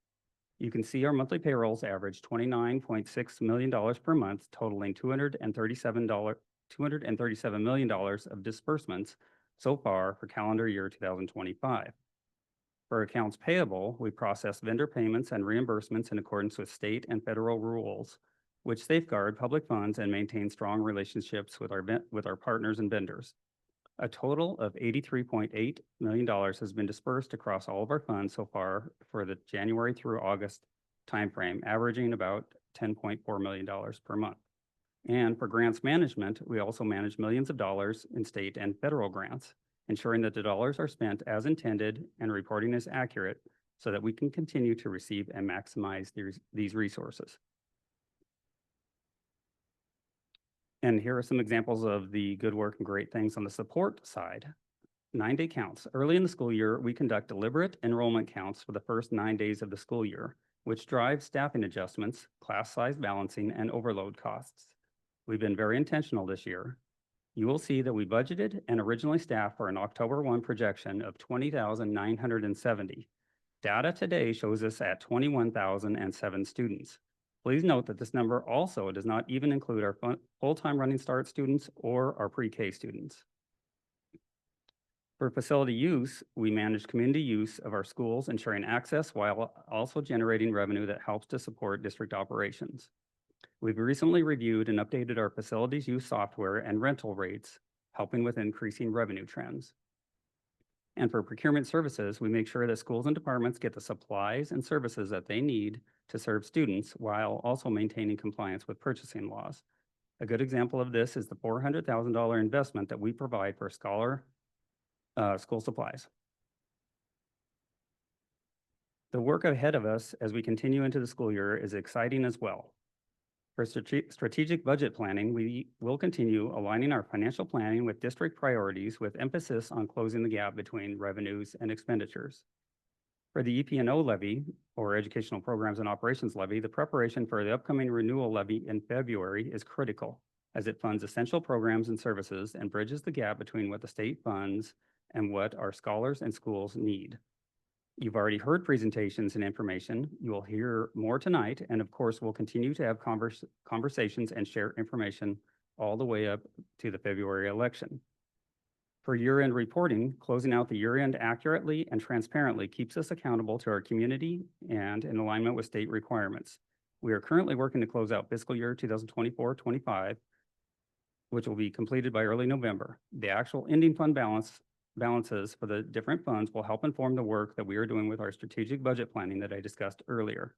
You can see our monthly payrolls average $29.6 million per month, totaling $237 million of disbursements so far for calendar year 2025. For accounts payable, we process vendor payments and reimbursements in accordance with state and federal rules, which safeguard public funds and maintain strong relationships with our partners and vendors. A total of $83.8 million has been dispersed across all of our funds so far for the January through August timeframe, averaging about $10.4 million per month. And for grants management, we also manage millions of dollars in state and federal grants, ensuring that the dollars are spent as intended and reporting is accurate so that we can continue to receive and maximize these resources. And here are some examples of the good work and great things on the support side. 9-day counts. Early in the school year, we conduct deliberate enrollment counts for the first 9 days of the school year, which drives staffing adjustments, class size balancing, and overload costs. We've been very intentional this year. You will see that we budgeted and originally staffed for an October 1 projection of 20,970. Data today shows us at 21,007 students. Please note that this number also does not even include our full-time Running Start students or our pre-K students. For facility use, we manage community use of our schools, ensuring access while also generating revenue that helps to support district operations. We've recently reviewed and updated our facilities use software and rental rates, helping with increasing revenue trends. And for procurement services, we make sure that schools and departments get the supplies and services that they need to serve students while also maintaining compliance with purchasing laws. A good example of this is the $400,000 investment that we provide for school supplies. The work ahead of us as we continue into the school year is exciting as well. For strategic budget planning, we will continue aligning our financial planning with district priorities with emphasis on closing the gap between revenues and expenditures. For the EP&O levy, or Educational Programs and Operations levy, the preparation for the upcoming renewal levy in February is critical. as it funds essential programs and services and bridges the gap between what the state funds and what our scholars and schools need. You've already heard presentations and information. You will hear more tonight, and of course, we'll continue to have conversations and share information all the way up to the February election. For year-end reporting, closing out the year-end accurately and transparently keeps us accountable to our community and in alignment with state requirements. We are currently working to close out fiscal year 2024-25, which will be completed by early November. The actual ending fund balances for the different funds will help inform the work that we are doing with our strategic budget planning that I discussed earlier.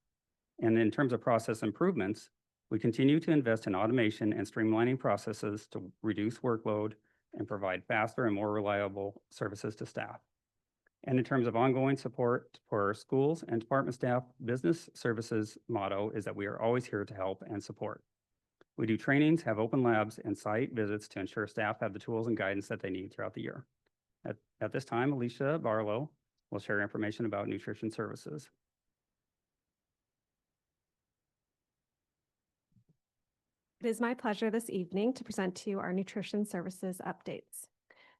And in terms of process improvements, we continue to invest in automation and streamlining processes to reduce workload and provide faster and more reliable services to staff. And in terms of ongoing support for our schools and department staff, business services motto is that we are always here to help and support. We do trainings, have open labs, and site visits to ensure staff have the tools and guidance that they need throughout the year. At this time, Alicia Barlow will share information about nutrition services. It is my pleasure this evening to present to you our nutrition services updates.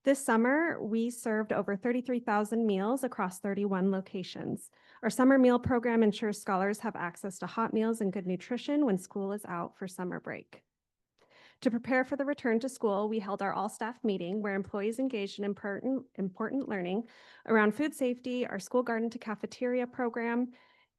This summer, we served over 33,000 meals across 31 locations. Our summer meal program ensures scholars have access to hot meals and good nutrition when school is out for summer break. To prepare for the return to school, we held our all-staff meeting where employees engaged in important learning around food safety, our school garden to cafeteria program,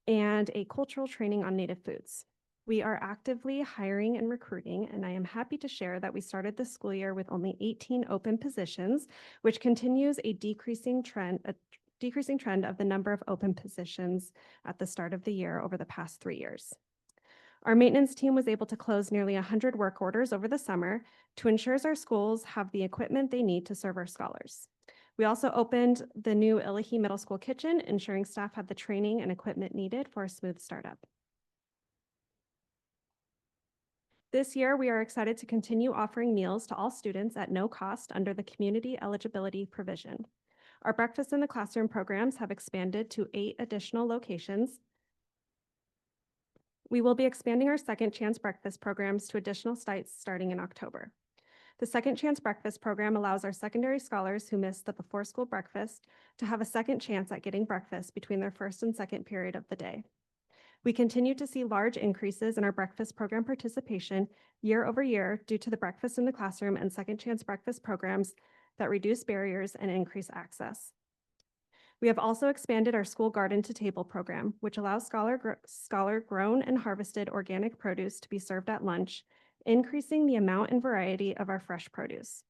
and a cultural training on native foods. We are actively hiring and recruiting, and I am happy to share that we started the school year with only 18 open positions, which continues a decreasing trend of the number of open positions at the start of the year over the past 3 years. Our maintenance team was able to close nearly 100 work orders over the summer to ensure our schools have the equipment they need to serve our scholars. We also opened the new Illahee Middle School kitchen, ensuring staff had the training and equipment needed for a smooth startup. This year, we are excited to continue offering meals to all students at no cost under the community eligibility provision. Our breakfast in the classroom programs have expanded to 8 additional locations. We will be expanding our Second Chance breakfast programs to additional sites starting in October. The Second Chance breakfast program allows our secondary scholars who miss the before-school breakfast to have a second chance at getting breakfast between their first and second period of the day. We continue to see large increases in our breakfast program participation year over year due to the breakfast in the classroom and Second Chance breakfast programs that reduce barriers and increase access. We have also expanded our school garden to table program, which allows scholar grown and harvested organic produce to be served at lunch, increasing the amount and variety of our fresh produce.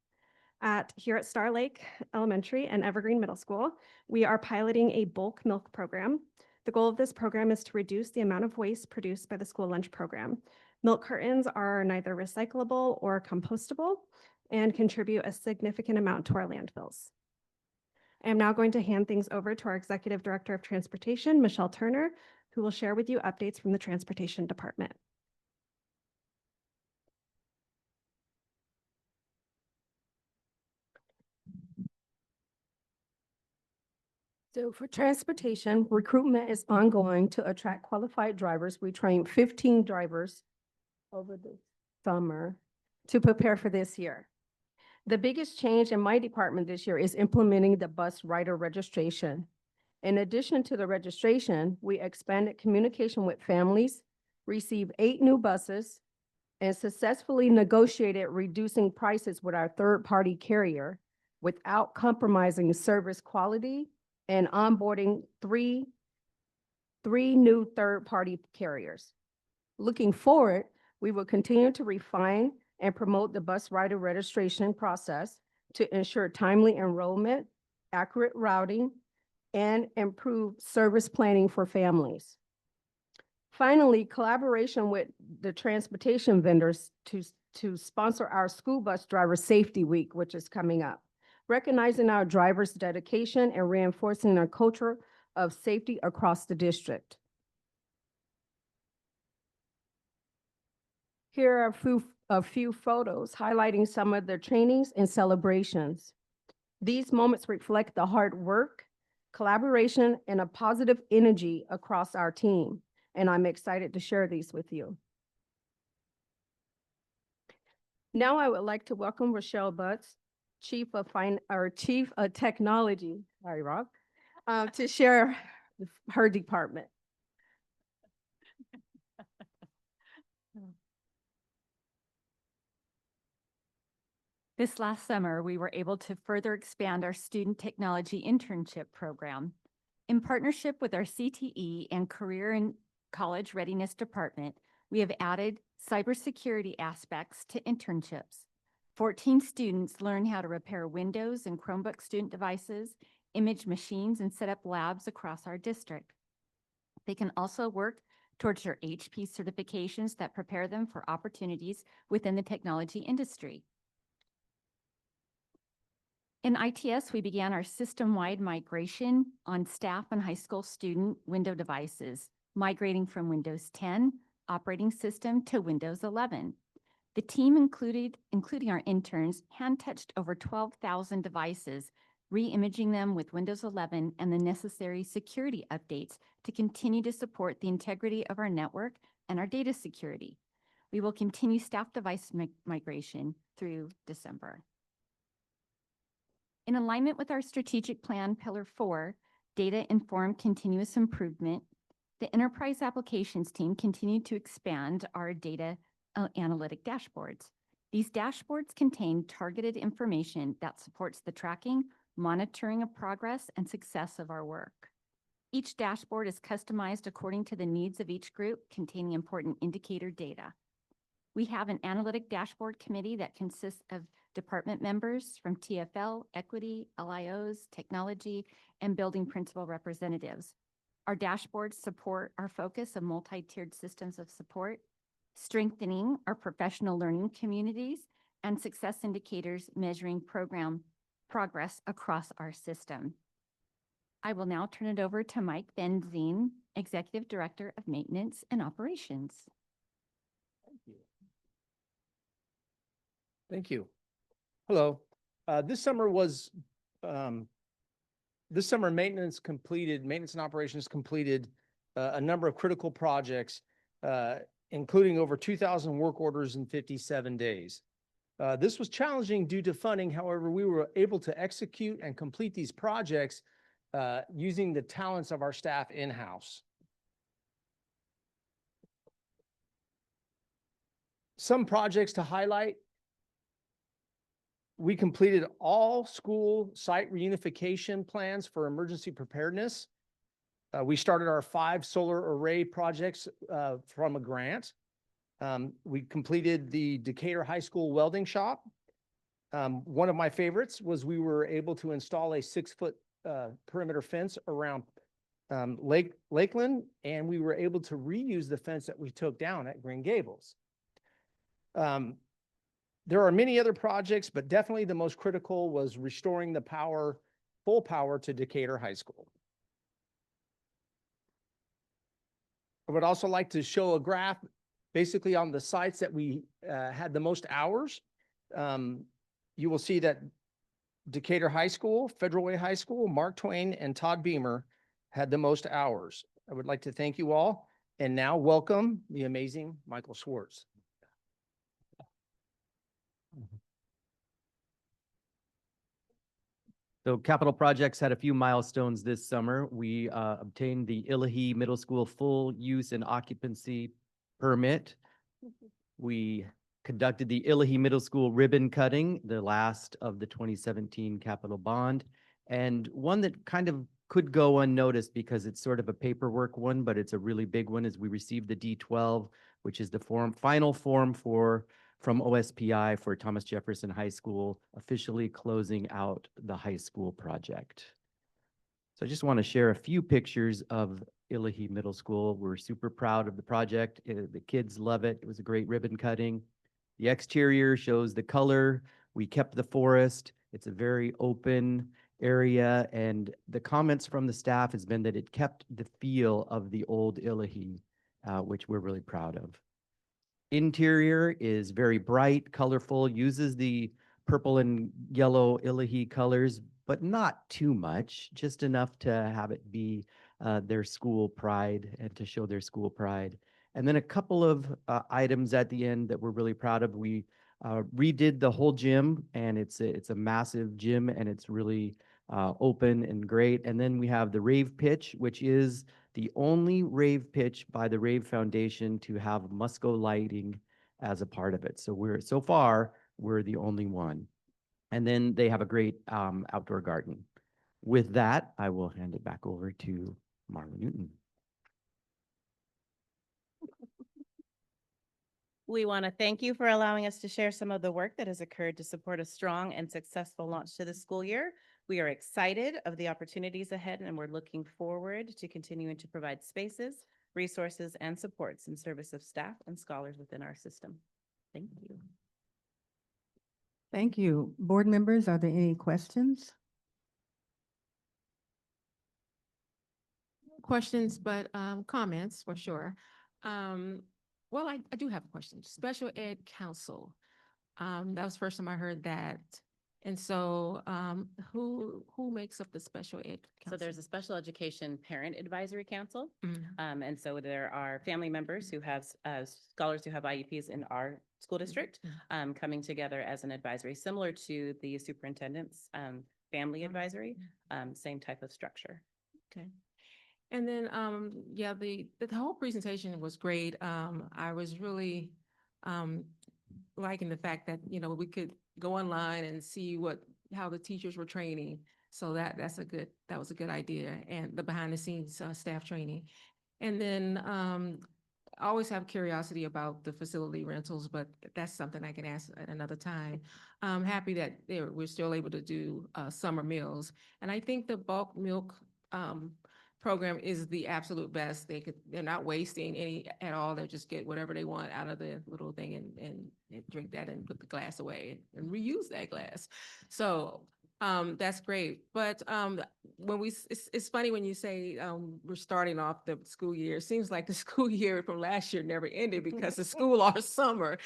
Here at Star Lake Elementary and Evergreen Middle School, we are piloting a bulk milk program. The goal of this program is to reduce the amount of waste produced by the school lunch program. Milk cartons are neither recyclable or compostable and contribute a significant amount to our landfills. I am now going to hand things over to our Executive Director of Transportation, Michelle Turner, who will share with you updates from the Transportation Department. So for transportation, recruitment is ongoing to attract qualified drivers. We trained 15 drivers over the summer to prepare for this year. The biggest change in my department this year is implementing the bus rider registration. In addition to the registration, we expanded communication with families, received 8 new buses, and successfully negotiated reducing prices with our third-party carrier without compromising service quality and onboarding three new third-party carriers. Looking forward, we will continue to refine and promote the bus rider registration process to ensure timely enrollment, accurate routing, and improve service planning for families. Finally, collaboration with the transportation vendors to sponsor our School Bus Driver Safety Week, which is coming up, recognizing our drivers' dedication and reinforcing our culture of safety across the district. Here are a few photos highlighting some of the trainings and celebrations. These moments reflect the hard work, collaboration, and a positive energy across our team, and I'm excited to share these with you. Now I would like to welcome Rochelle Butts, Chief of Technology, sorry, Rob, to share her department. This last summer, we were able to further expand our student technology internship program. In partnership with our CTE and Career and College Readiness Department, we have added cybersecurity aspects to internships. 14 students learn how to repair Windows and Chromebook student devices, image machines, and set up labs across our district. They can also work towards their HP certifications that prepare them for opportunities within the technology industry. In ITS, we began our system-wide migration on staff and high school student Windows devices, migrating from Windows 10 operating system to Windows 11. The team including our interns, hand-touched over 12,000 devices, re-imaging them with Windows 11 and the necessary security updates to continue to support the integrity of our network and our data security. We will continue staff device migration through December. In alignment with our strategic plan, Pillar 4, Data-Informed Continuous Improvement, the Enterprise Applications team continued to expand our data analytic dashboards. These dashboards contain targeted information that supports the tracking, monitoring of progress, and success of our work. Each dashboard is customized according to the needs of each group, containing important indicator data. We have an analytic dashboard committee that consists of department members from TFL, equity, LIOs, technology, and building principal representatives. Our dashboards support our focus of multi-tiered systems of support, strengthening our professional learning communities, and success indicators measuring program progress across our system. I will now turn it over to Mike Benzine, Executive Director of Maintenance and Operations. Thank you. Hello. This summer maintenance and operations completed a number of critical projects, including over 2,000 work orders in 57 days. This was challenging due to funding. However, we were able to execute and complete these projects using the talents of our staff in-house. Some projects to highlight: we completed all school site reunification plans for emergency preparedness. We started our 5 solar array projects from a grant. We completed the Decatur High School welding shop. One of my favorites was we were able to install a 6-foot perimeter fence around Lakeland, and we were able to reuse the fence that we took down at Green Gables. There are many other projects, but definitely the most critical was restoring the power, full power to Decatur High School. I would also like to show a graph basically on the sites that we had the most hours. You will see that Decatur High School, Federal Way High School, Mark Twain, and Todd Beamer had the most hours. I would like to thank you all, and now welcome the amazing Michael Schwartz. So capital projects had a few milestones this summer. We obtained the Illahee Middle School full use and occupancy permit. We conducted the Illahee Middle School ribbon cutting, the last of the 2017 capital bond, and one that kind of could go unnoticed because it's sort of a paperwork one, but it's a really big one, is we received the D12, which is the final form from OSPI for Thomas Jefferson High School, officially closing out the high school project. So I just want to share a few pictures of Illahee Middle School. We're super proud of the project. The kids love it. It was a great ribbon cutting. The exterior shows the color. We kept the forest. It's a very open area, and the comments from the staff has been that it kept the feel of the old Illahee, which we're really proud of. Interior is very bright, colorful, uses the purple and yellow Illahee colors, but not too much, just enough to have it be their school pride and to show their school pride. And then a couple of items at the end that we're really proud of. We redid the whole gym, and it's a massive gym, and it's really open and great. And then we have the rave pitch, which is the only rave pitch by the Rave Foundation to have Musco lighting as a part of it. So so far, we're the only one. And then they have a great outdoor garden. With that, I will hand it back over to Marla Newton. We want to thank you for allowing us to share some of the work that has occurred to support a strong and successful launch to the school year. We are excited of the opportunities ahead, and we're looking forward to continuing to provide spaces, resources, and supports in service of staff and scholars within our system. Thank you. Thank you. Board members, are there any questions? Questions, but comments for sure. Well, I do have a question. Special Ed Council. That was the first time I heard that. And so who makes up the Special Ed Council? So there's a Special Education Parent Advisory Council. Mhm. And so there are family members who have scholars who have IEPs in our school district coming together as an advisory, similar to the superintendent's family advisory, same type of structure. Okay. And then, yeah, the whole presentation was great. I was really liking the fact that, you know, we could go online and see how the teachers were training. So that was a good idea, and the behind the scenes staff training. And then I always have curiosity about the facility rentals, but that's something I can ask at another time. I'm happy that we're still able to do summer meals. And I think the bulk milk program is the absolute best. They're not wasting any at all. They just get whatever they want out of the little thing and drink that and put the glass away and reuse that glass. So that's great. But it's funny when you say we're starting off the school year. It seems like the school year from last year never ended because the school our summer,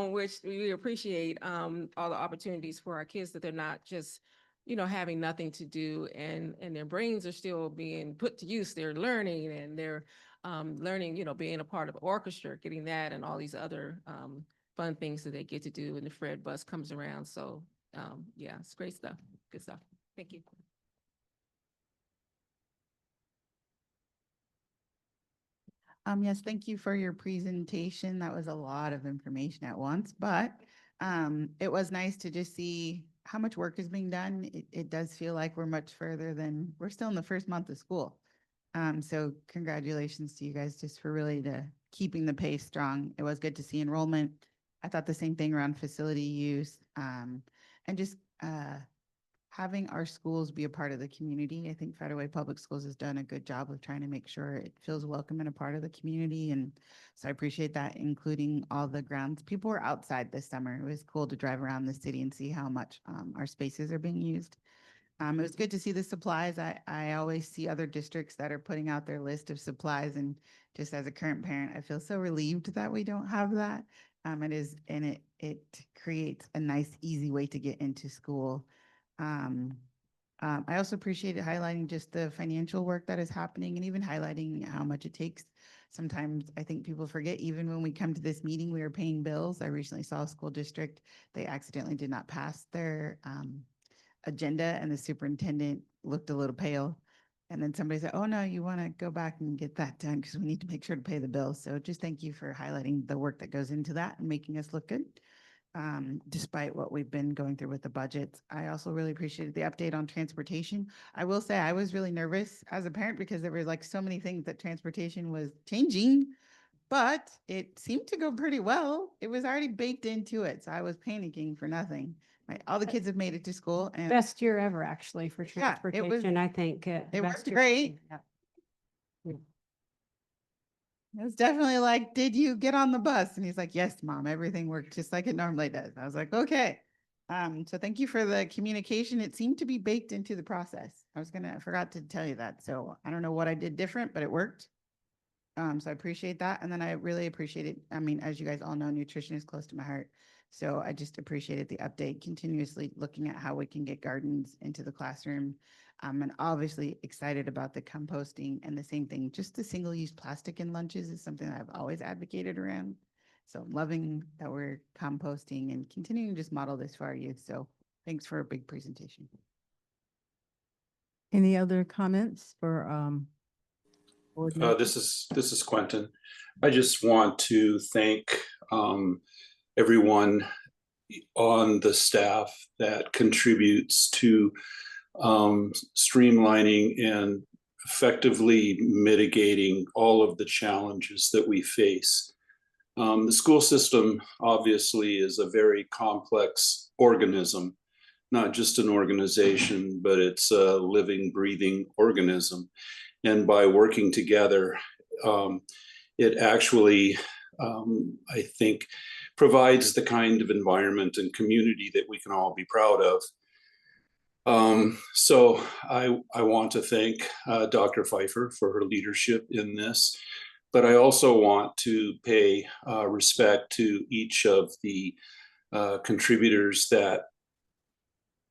which we appreciate all the opportunities for our kids, that they're not just, you know, having nothing to do, and their brains are still being put to use. They're learning, and they're learning, you know, being a part of orchestra, getting that, and all these other fun things that they get to do when the Fred bus comes around. So yeah, it's great stuff. Good stuff. Thank you. Yes, thank you for your presentation. That was a lot of information at once, but it was nice to just see how much work is being done. It does feel like we're much further than, we're still in the first month of school. So congratulations to you guys just for really keeping the pace strong. It was good to see enrollment. I thought the same thing around facility use, and just having our schools be a part of the community. I think Federal Way Public Schools has done a good job of trying to make sure it feels welcome and a part of the community. And so I appreciate that, including all the grounds. People were outside this summer. It was cool to drive around the city and see how much our spaces are being used. It was good to see the supplies. I always see other districts that are putting out their list of supplies, and just as a current parent, I feel so relieved that we don't have that. It creates a nice, easy way to get into school. I also appreciated highlighting just the financial work that is happening, and even highlighting how much it takes. Sometimes I think people forget, even when we come to this meeting, we are paying bills. I recently saw a school district, they accidentally did not pass their agenda, and the superintendent looked a little pale. And then somebody said, oh no, you want to go back and get that done because we need to make sure to pay the bills. So just thank you for highlighting the work that goes into that and making us look good. Despite what we've been going through with the budgets. I also really appreciated the update on transportation. I will say I was really nervous as a parent because there were like so many things that transportation was changing, but it seemed to go pretty well. It was already baked into it, so I was panicking for nothing. All the kids have made it to school, and Best year ever, actually, for Yeah, it was- transportation, I think. it best worked year. great. Yeah. It was definitely like, did you get on the bus? And he's like, yes, mom, everything worked just like it normally does. I was like, okay. So thank you for the communication. It seemed to be baked into the process. I forgot to tell you that. So I don't know what I did different, but it worked. So I appreciate that. And then I really appreciated, I mean, as you guys all know, nutrition is close to my heart. So I just appreciated the update, continuously looking at how we can get gardens into the classroom. And obviously excited about the composting, and the same thing, just the single-use plastic in lunches is something that I've always advocated around. So I'm loving that we're composting and continuing to just model this for our youth. So thanks for a big presentation. Any other comments for, board members? This is Quentin. I just want to thank everyone on the staff that contributes to streamlining and effectively mitigating all of the challenges that we face. The school system obviously is a very complex organism, not just an organization, but it's a living, breathing organism. And by working together, it actually, I think, provides the kind of environment and community that we can all be proud of. So I want to thank Dr. Pfeiffer for her leadership in this, but I also want to pay respect to each of the contributors that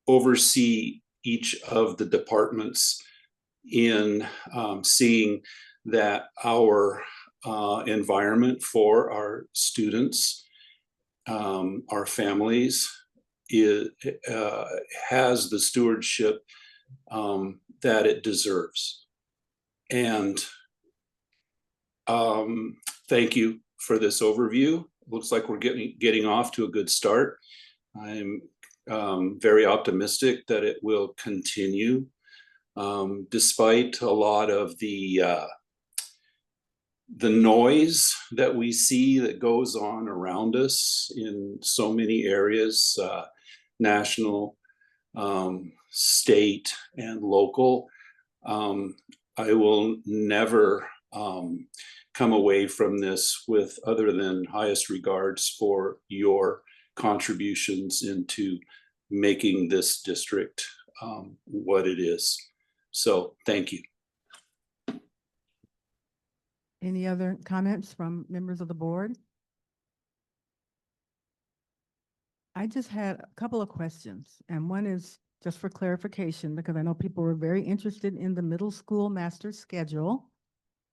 oversee each of the departments in seeing that our environment for our students, our families, has the stewardship that it deserves. And thank you for this overview. Looks like we're getting off to a good start. I'm very optimistic that it will continue, despite a lot of the noise that we see that goes on around us in so many areas, national, state, and local. I will never come away from this with other than highest regards for your contributions into making this district what it is. So thank you. Any other comments from members of the board? I just had a couple of questions, and one is just for clarification, because I know people were very interested in the middle school master schedule.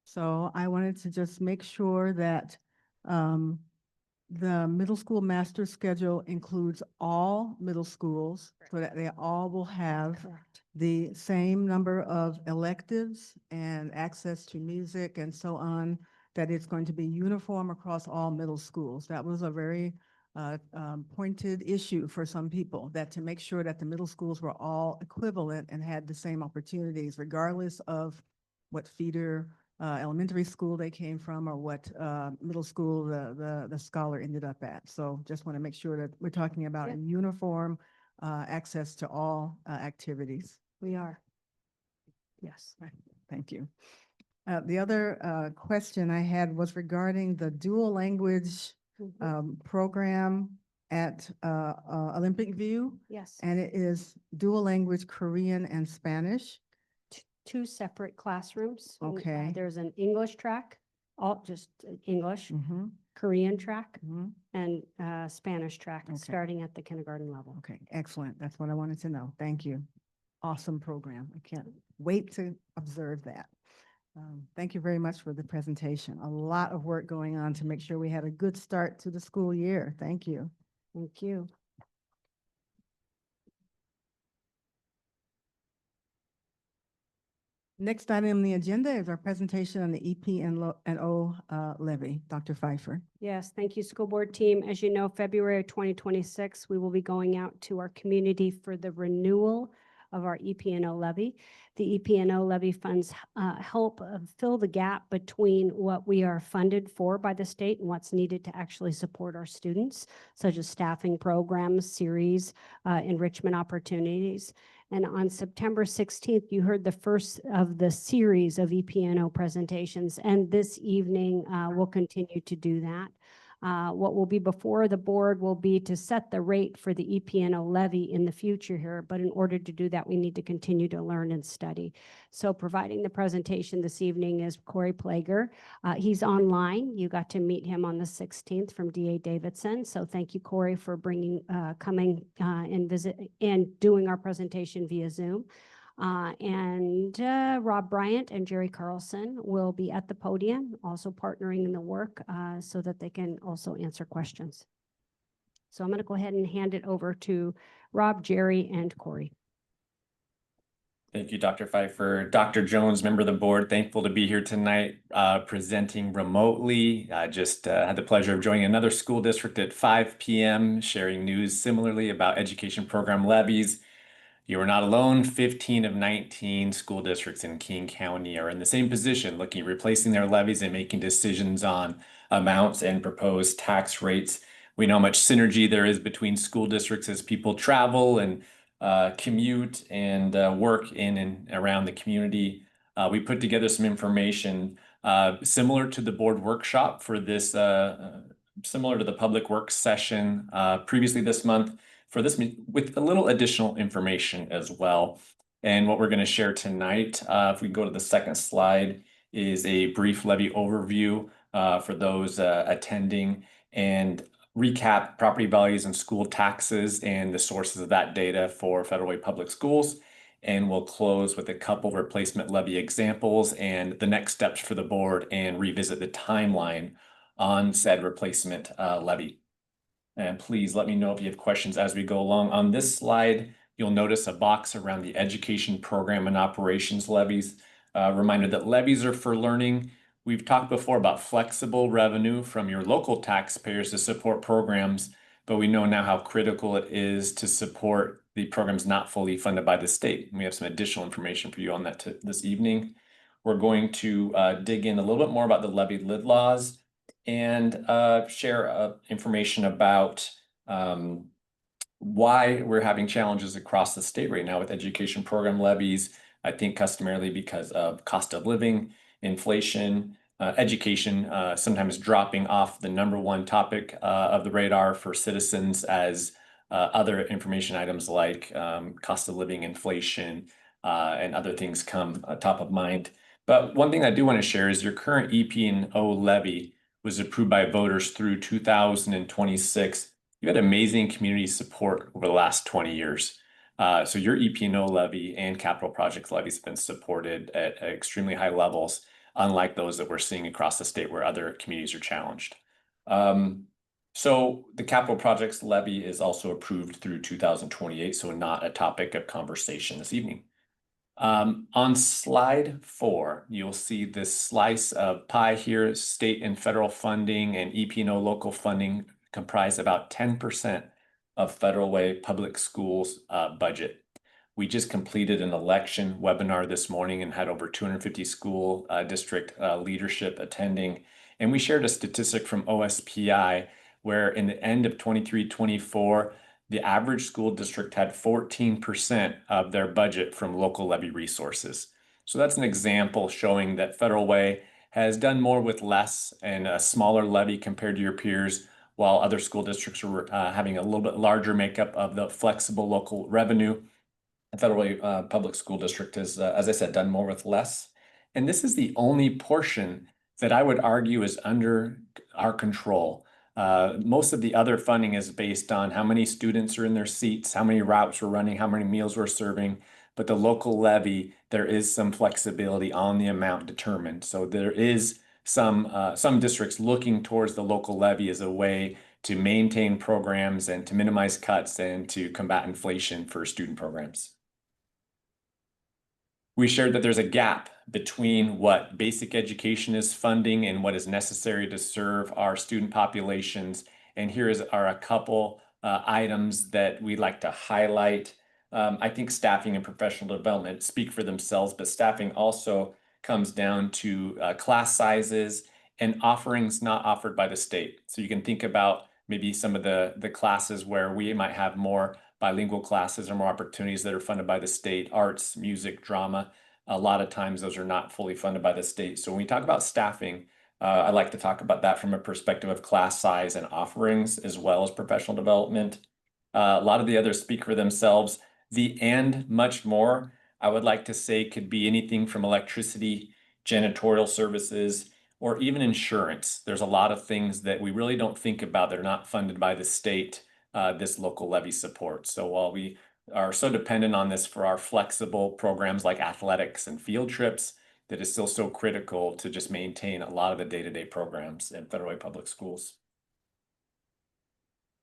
So I wanted to just make sure that the middle school master schedule includes all middle schools so that they all will have the same number of electives and access to music and so on, that it's going to be uniform across all middle schools. That was a very pointed issue for some people, that to make sure that the middle schools were all equivalent and had the same opportunities, regardless of what feeder elementary school they came from or what middle school the scholar ended up at. So just want to make sure that we're talking about a uniform access to all activities. We are. Yes. Thank you. The other question I had was regarding the dual language program at Olympic View. Yes. And it is dual language Korean and Spanish. Two separate classrooms. And, Okay. there's an English track, all just English, Korean track, and Spanish track, starting at the kindergarten level. Okay, excellent. That's what I wanted to know. Thank you. Awesome program. I can't wait to observe that. Thank you very much for the presentation. A lot of work going on to make sure we had a good start to the school year. Thank you. Thank you. Next item on the agenda is our presentation on the EP&O levy. Dr. Pfeiffer. Yes, thank you, school board team. As you know, February of 2026, we will be going out to our community for the renewal of our EP&O levy. The EP&O levy funds help fill the gap between what we are funded for by the state and what's needed to actually support our students, such as staffing programs, series, enrichment opportunities. And on September 16th, you heard the first of the series of EP&O presentations. And this evening, we'll continue to do that. What will be before the board will be to set the rate for the EP&O levy in the future here. But in order to do that, we need to continue to learn and study. So providing the presentation this evening is Corey Plager. He's online. You got to meet him on the 16th from D.A. Davidson. So thank you, Corey, for coming and doing our presentation via Zoom. Rob Bryant and Jerry Carlson will be at the podium, also partnering in the work so that they can also answer questions. So I'm going to go ahead and hand it over to Rob, Jerry, and Corey. Thank you, Dr. Pfeiffer. Dr. Jones, member of the board, thankful to be here tonight presenting remotely. I just had the pleasure of joining another school district at 5 p.m., sharing news similarly about education program levies. You are not alone. 15 of 19 school districts in King County are in the same position, looking at replacing their levies and making decisions on amounts and proposed tax rates. We know how much synergy there is between school districts as people travel and commute and work in and around the community. We put together some information similar to the board workshop for this, similar to the public works session previously this month, for this with a little additional information as well. And what we're going to share tonight, if we go to the second slide, is a brief levy overview for those attending, and recap property values and school taxes and the sources of that data for Federal Way Public Schools. And we'll close with a couple replacement levy examples and the next steps for the board, and revisit the timeline on said replacement levy. And please let me know if you have questions as we go along. On this slide, you'll notice a box around the education program and operations levies. Reminder that levies are for learning. We've talked before about flexible revenue from your local taxpayers to support programs, but we know now how critical it is to support the programs not fully funded by the state. We have some additional information for you on that this evening. We're going to dig in a little bit more about the levy lid laws and share information about why we're having challenges across the state right now with education program levies. I think customarily because of cost of living, inflation, education sometimes dropping off the #1 topic of the radar for citizens as other information items like cost of living, inflation, and other things come top of mind. But one thing I do want to share is your current EP&O levy was approved by voters through 2026. You had amazing community support over the last 20 years. So your EP&O levy and capital projects levies have been supported at extremely high levels, unlike those that we're seeing across the state where other communities are challenged. So the capital projects levy is also approved through 2028, so not a topic of conversation this evening. On slide 4, you'll see this slice of pie here. State and federal funding and EP&O local funding comprise about 10% of Federal Way Public Schools budget. We just completed an election webinar this morning and had over 250 school district leadership attending. And we shared a statistic from OSPI where in the end of 23-24, the average school district had 14% of their budget from local levy resources. So that's an example showing that Federal Way has done more with less and a smaller levy compared to your peers, while other school districts are having a little bit larger makeup of the flexible local revenue. The Federal Way Public School District has, as I said, done more with less. And this is the only portion that I would argue is under our control. Most of the other funding is based on how many students are in their seats, how many routes we're running, how many meals we're serving. But the local levy, there is some flexibility on the amount determined. So there is some districts looking towards the local levy as a way to maintain programs and to minimize cuts and to combat inflation for student programs. We shared that there's a gap between what basic education is funding and what is necessary to serve our student populations. And here are a couple items that we'd like to highlight. I think staffing and professional development speak for themselves, but staffing also comes down to class sizes and offerings not offered by the state. So you can think about maybe some of the classes where we might have more bilingual classes or more opportunities that are funded by the state, arts, music, drama. A lot of times those are not fully funded by the state. So when we talk about staffing, I like to talk about that from a perspective of class size and offerings as well as professional development. A lot of the others speak for themselves. The and much more, I would like to say, could be anything from electricity, janitorial services, or even insurance. There's a lot of things that we really don't think about that are not funded by the state, this local levy support. So while we are so dependent on this for our flexible programs like athletics and field trips that is still so critical to just maintain a lot of the day-to-day programs in Federal Way Public Schools.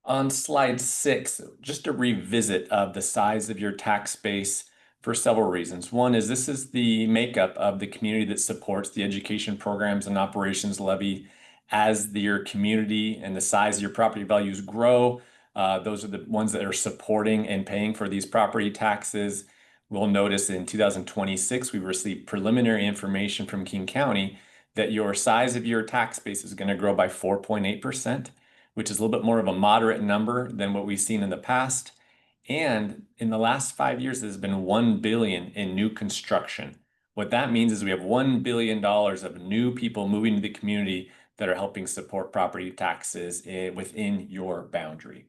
On slide 6, just a revisit of the size of your tax base for several reasons. One is this is the makeup of the community that supports the education programs and operations levy. As your community and the size of your property values grow, those are the ones that are supporting and paying for these property taxes. We'll notice in 2026, we received preliminary information from King County that your size of your tax base is going to grow by 4.8%, which is a little bit more of a moderate number than what we've seen in the past. And in the last 5 years, there's been $1 billion in new construction. What that means is we have $1 billion of new people moving to the community that are helping support property taxes within your boundary.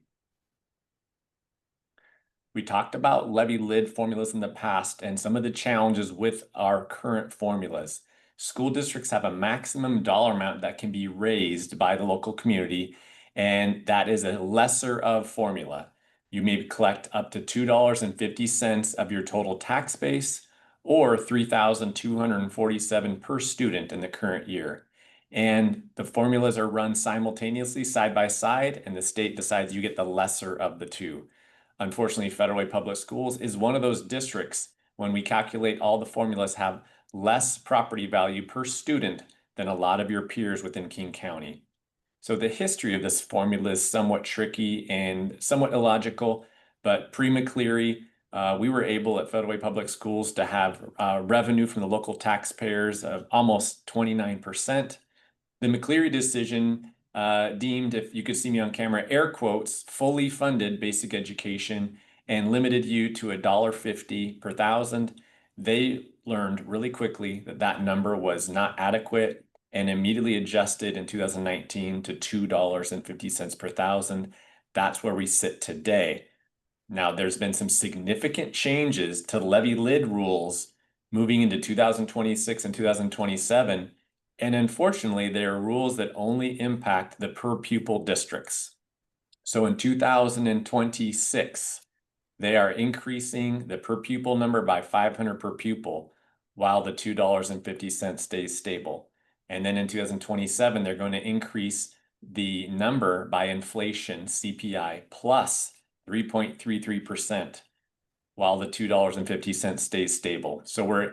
We talked about levy lid formulas in the past and some of the challenges with our current formulas. School districts have a maximum dollar amount that can be raised by the local community, and that is a lesser of formula. You may collect up to $2.50 of your total tax base, or $3,247 per student in the current year. And the formulas are run simultaneously side by side, and the state decides you get the lesser of the two. Unfortunately, Federal Way Public Schools is one of those districts. When we calculate, all the formulas have less property value per student than a lot of your peers within King County. So the history of this formula is somewhat tricky and somewhat illogical, but pre-McCleary, we were able at Federal Way Public Schools to have revenue from the local taxpayers of almost 29%. The McCleary decision deemed, if you could see me on camera, air quotes, fully funded basic education and limited you to $1.50 per thousand. They learned really quickly that that number was not adequate and immediately adjusted in 2019 to $2.50 per thousand. That's where we sit today. Now, there's been some significant changes to levy lid rules moving into 2026 and 2027. And unfortunately, there are rules that only impact the per pupil districts. So in 2026, they are increasing the per pupil number by 500 per pupil, while the $2.50 stays stable. And then in 2027, they're going to increase the number by inflation CPI plus 3.33%, while the $2.50 stays stable. So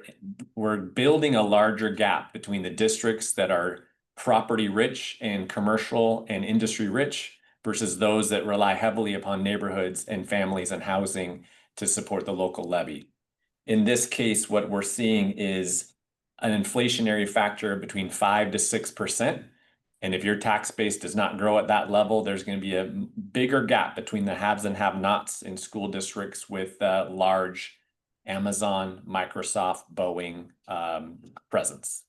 we're building a larger gap between the districts that are property rich and commercial and industry rich versus those that rely heavily upon neighborhoods and families and housing to support the local levy. In this case, what we're seeing is an inflationary factor between 5 to 6%. And if your tax base does not grow at that level, there's going to be a bigger gap between the haves and have-nots in school districts with large Amazon, Microsoft, Boeing presence.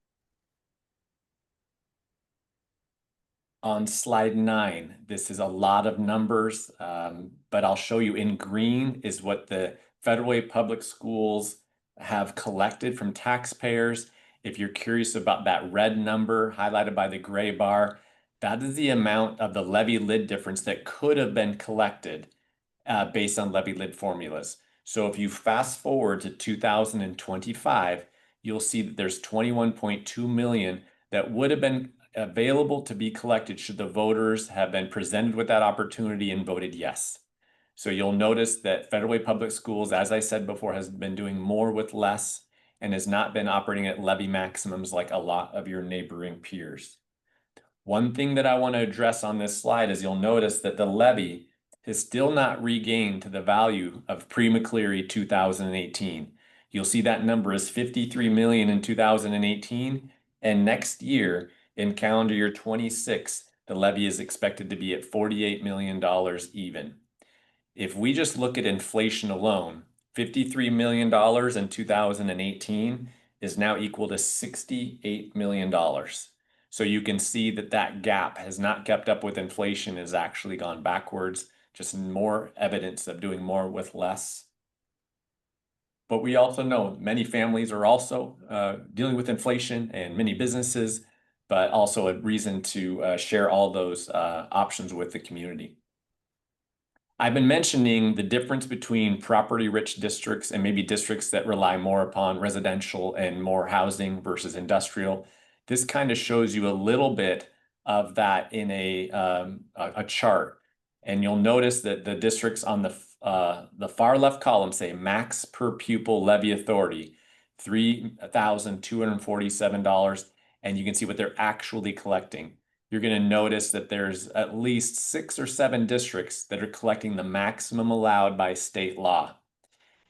On slide 9, this is a lot of numbers, but I'll show you in green is what the Federal Way Public Schools have collected from taxpayers. If you're curious about that red number highlighted by the gray bar, that is the amount of the levy lid difference that could have been collected based on levy lid formulas. So if you fast forward to 2025, you'll see that there's 21.2 million that would have been available to be collected should the voters have been presented with that opportunity and voted yes. So you'll notice that Federal Way Public Schools, as I said before, has been doing more with less and has not been operating at levy maximums like a lot of your neighboring peers. One thing that I want to address on this slide is you'll notice that the levy has still not regained to the value of pre-McCleary 2018. You'll see that number is 53 million in 2018, and next year, in calendar year 26, the levy is expected to be at $48 million even. If we just look at inflation alone, $53 million in 2018 is now equal to $68 million. So you can see that that gap has not kept up with inflation, has actually gone backwards, just more evidence of doing more with less. But we also know many families are also dealing with inflation and many businesses, but also a reason to share all those options with the community. I've been mentioning the difference between property-rich districts and maybe districts that rely more upon residential and more housing versus industrial. This kind of shows you a little bit of that in a chart. And you'll notice that the districts on the far left column say max per pupil levy authority, $3,247. And you can see what they're actually collecting. You're going to notice that there's at least 6 or 7 districts that are collecting the maximum allowed by state law.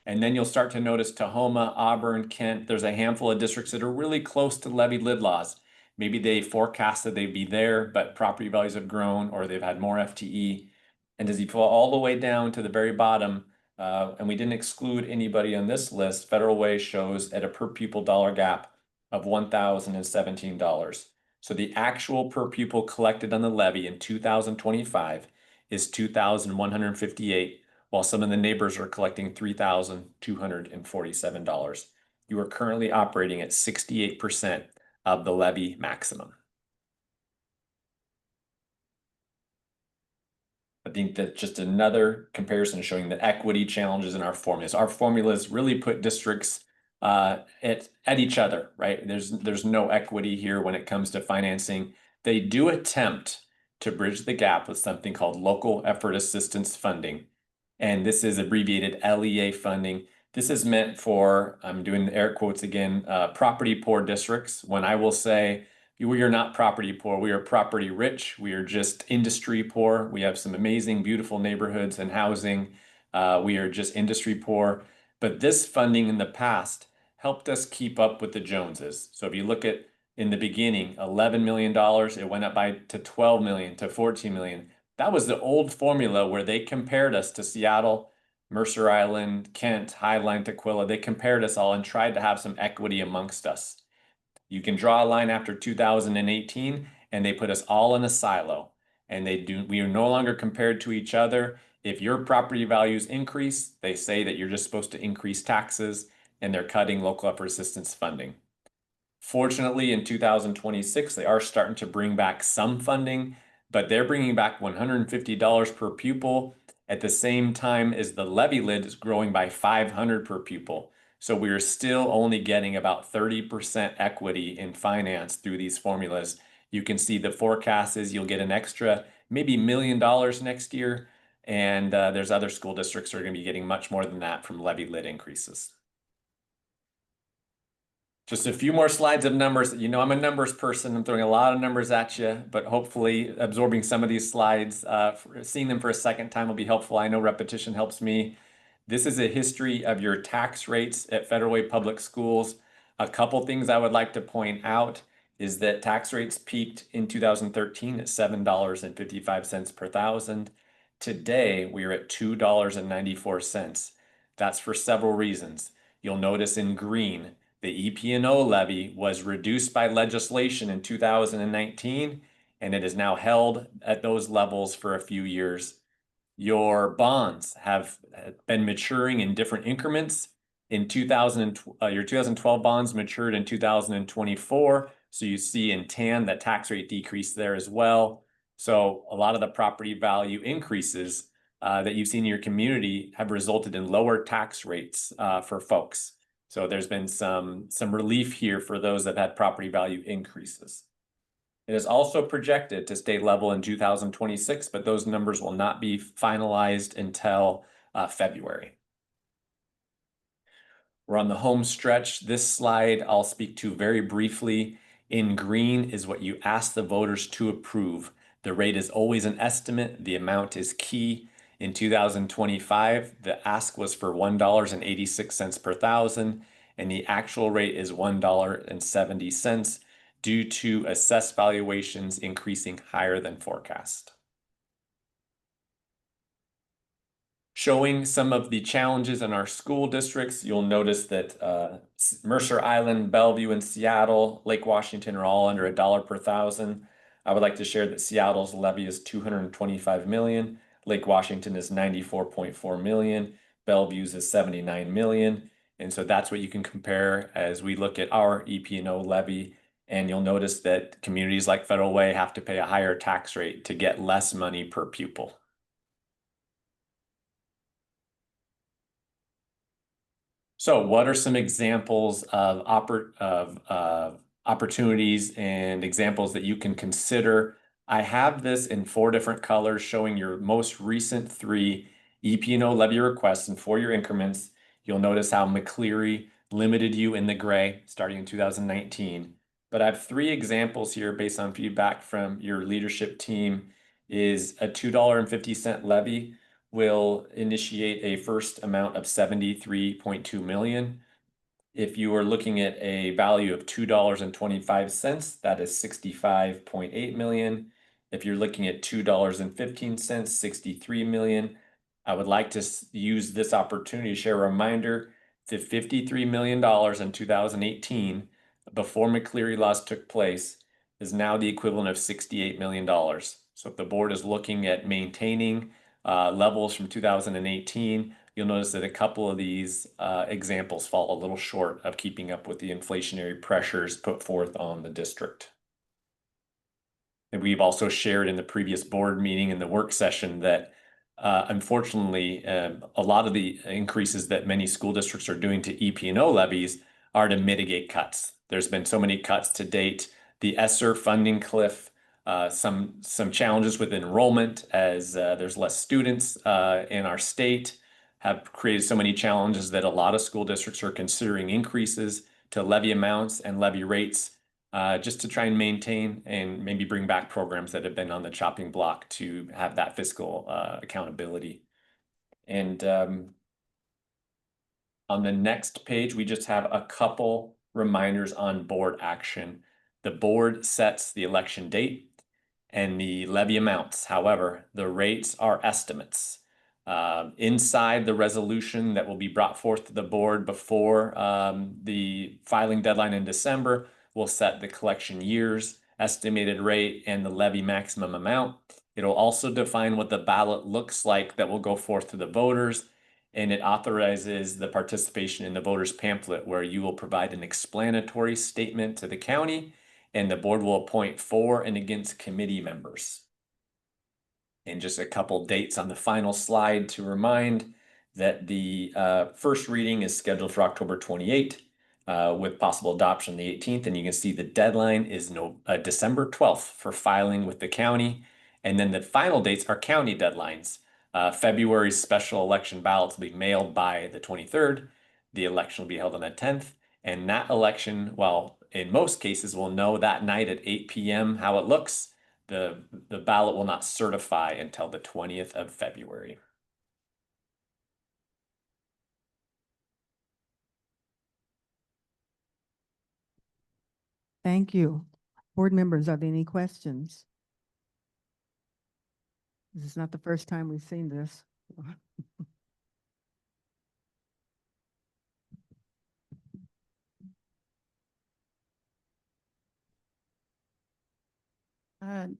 And then you'll start to notice Tahoma, Auburn, Kent, there's a handful of districts that are really close to levy lid laws. Maybe they forecasted they'd be there, but property values have grown or they've had more FTE. And as you fall all the way down to the very bottom, and we didn't exclude anybody on this list, Federal Way shows at a per pupil dollar gap of $1,017. So the actual per pupil collected on the levy in 2025 is $2,158, while some of the neighbors are collecting $3,247. You are currently operating at 68% of the levy maximum. I think that's just another comparison showing the equity challenges in our formulas. Our formulas really put districts at each other, right? There's no equity here when it comes to financing. They do attempt to bridge the gap with something called local effort assistance funding. And this is abbreviated LEA funding. This is meant for, I'm doing the air quotes again, property poor districts. When I will say, we are not property poor, we are property rich. We are just industry poor. We have some amazing, beautiful neighborhoods and housing. We are just industry poor. But this funding in the past helped us keep up with the Joneses. So if you look at in the beginning, $11 million, it went up to 12 million, to 14 million. That was the old formula where they compared us to Seattle, Mercer Island, Kent, Highline, Tukwila. They compared us all and tried to have some equity amongst us. You can draw a line after 2018 and they put us all in a silo and we are no longer compared to each other. If your property values increase, they say that you're just supposed to increase taxes and they're cutting local effort assistance funding. Fortunately, in 2026, they are starting to bring back some funding, but they're bringing back $150 per pupil at the same time as the levy lid is growing by $500 per pupil. So we are still only getting about 30% equity in finance through these formulas. You can see the forecast is you'll get an extra maybe $1 million next year. And there's other school districts that are going to be getting much more than that from levy lid increases. Just a few more slides of numbers. You know, I'm a numbers person. I'm throwing a lot of numbers at you, but hopefully absorbing some of these slides, seeing them for a second time will be helpful. I know repetition helps me. This is a history of your tax rates at Federal Way Public Schools. A couple things I would like to point out is that tax rates peaked in 2013 at $7.55 per thousand. Today, we are at $2.94. That's for several reasons. You'll notice in green, the EP&O levy was reduced by legislation in 2019, and it is now held at those levels for a few years. Your bonds have been maturing in different increments. In your 2012 bonds matured in 2024. So you see in tan that tax rate decreased there as well. So a lot of the property value increases that you've seen in your community have resulted in lower tax rates for folks. So there's been some relief here for those that had property value increases. It is also projected to stay level in 2026, but those numbers will not be finalized until February. We're on the home stretch. This slide I'll speak to very briefly. In green is what you ask the voters to approve. The rate is always an estimate. The amount is key. In 2025, the ask was for $1.86 per thousand, and the actual rate is $1.70 due to assessed valuations increasing higher than forecast. Showing some of the challenges in our school districts, you'll notice that Mercer Island, Bellevue, and Seattle, Lake Washington are all under $1 per thousand. I would like to share that Seattle's levy is $225 million. Lake Washington is $94.4 million. Bellevue's is $79 million. And so that's what you can compare as we look at our EP&O levy. And you'll notice that communities like Federal Way have to pay a higher tax rate to get less money per pupil. So what are some examples of opportunities and examples that you can consider? I have this in 4 different colors showing your most recent 3 EP&O levy requests in 4-year increments. You'll notice how McCleary limited you in the gray starting in 2019. But I have 3 examples here based on feedback from your leadership team. Is a $2.50 levy will initiate a first amount of 73.2 million. If you are looking at a value of $2.25, that is 65.8 million. If you're looking at $2.15, 63 million. I would like to use this opportunity to share a reminder that $53 million in 2018, before McCleary laws took place, is now the equivalent of $68 million. So if the board is looking at maintaining levels from 2018, you'll notice that a couple of these examples fall a little short of keeping up with the inflationary pressures put forth on the district. And we've also shared in the previous board meeting in the work session that unfortunately, a lot of the increases that many school districts are doing to EP&O levies are to mitigate cuts. There's been so many cuts to date. The ESSER funding cliff, some challenges with enrollment as there's less students in our state, have created so many challenges that a lot of school districts are considering increases to levy amounts and levy rates just to try and maintain and maybe bring back programs that have been on the chopping block to have that fiscal accountability. And on the next page, we just have a couple reminders on board action. The board sets the election date and the levy amounts. However, the rates are estimates. Inside the resolution that will be brought forth to the board before the filing deadline in December, we'll set the collection years, estimated rate, and the levy maximum amount. It'll also define what the ballot looks like that will go forth to the voters, and it authorizes the participation in the voters pamphlet where you will provide an explanatory statement to the county, and the board will appoint for and against committee members. And just a couple dates on the final slide to remind that the first reading is scheduled for October 28th with possible adoption the 18th. And you can see the deadline is December 12th for filing with the county. And then the final dates are county deadlines. February's special election ballots will be mailed by the 23rd. The election will be held on the 10th. And that election, well, in most cases, we'll know that night at 8 p.m. how it looks. The ballot will not certify until the 20th of February. Thank you. Board members, are there any questions? This is not the first time we've seen this.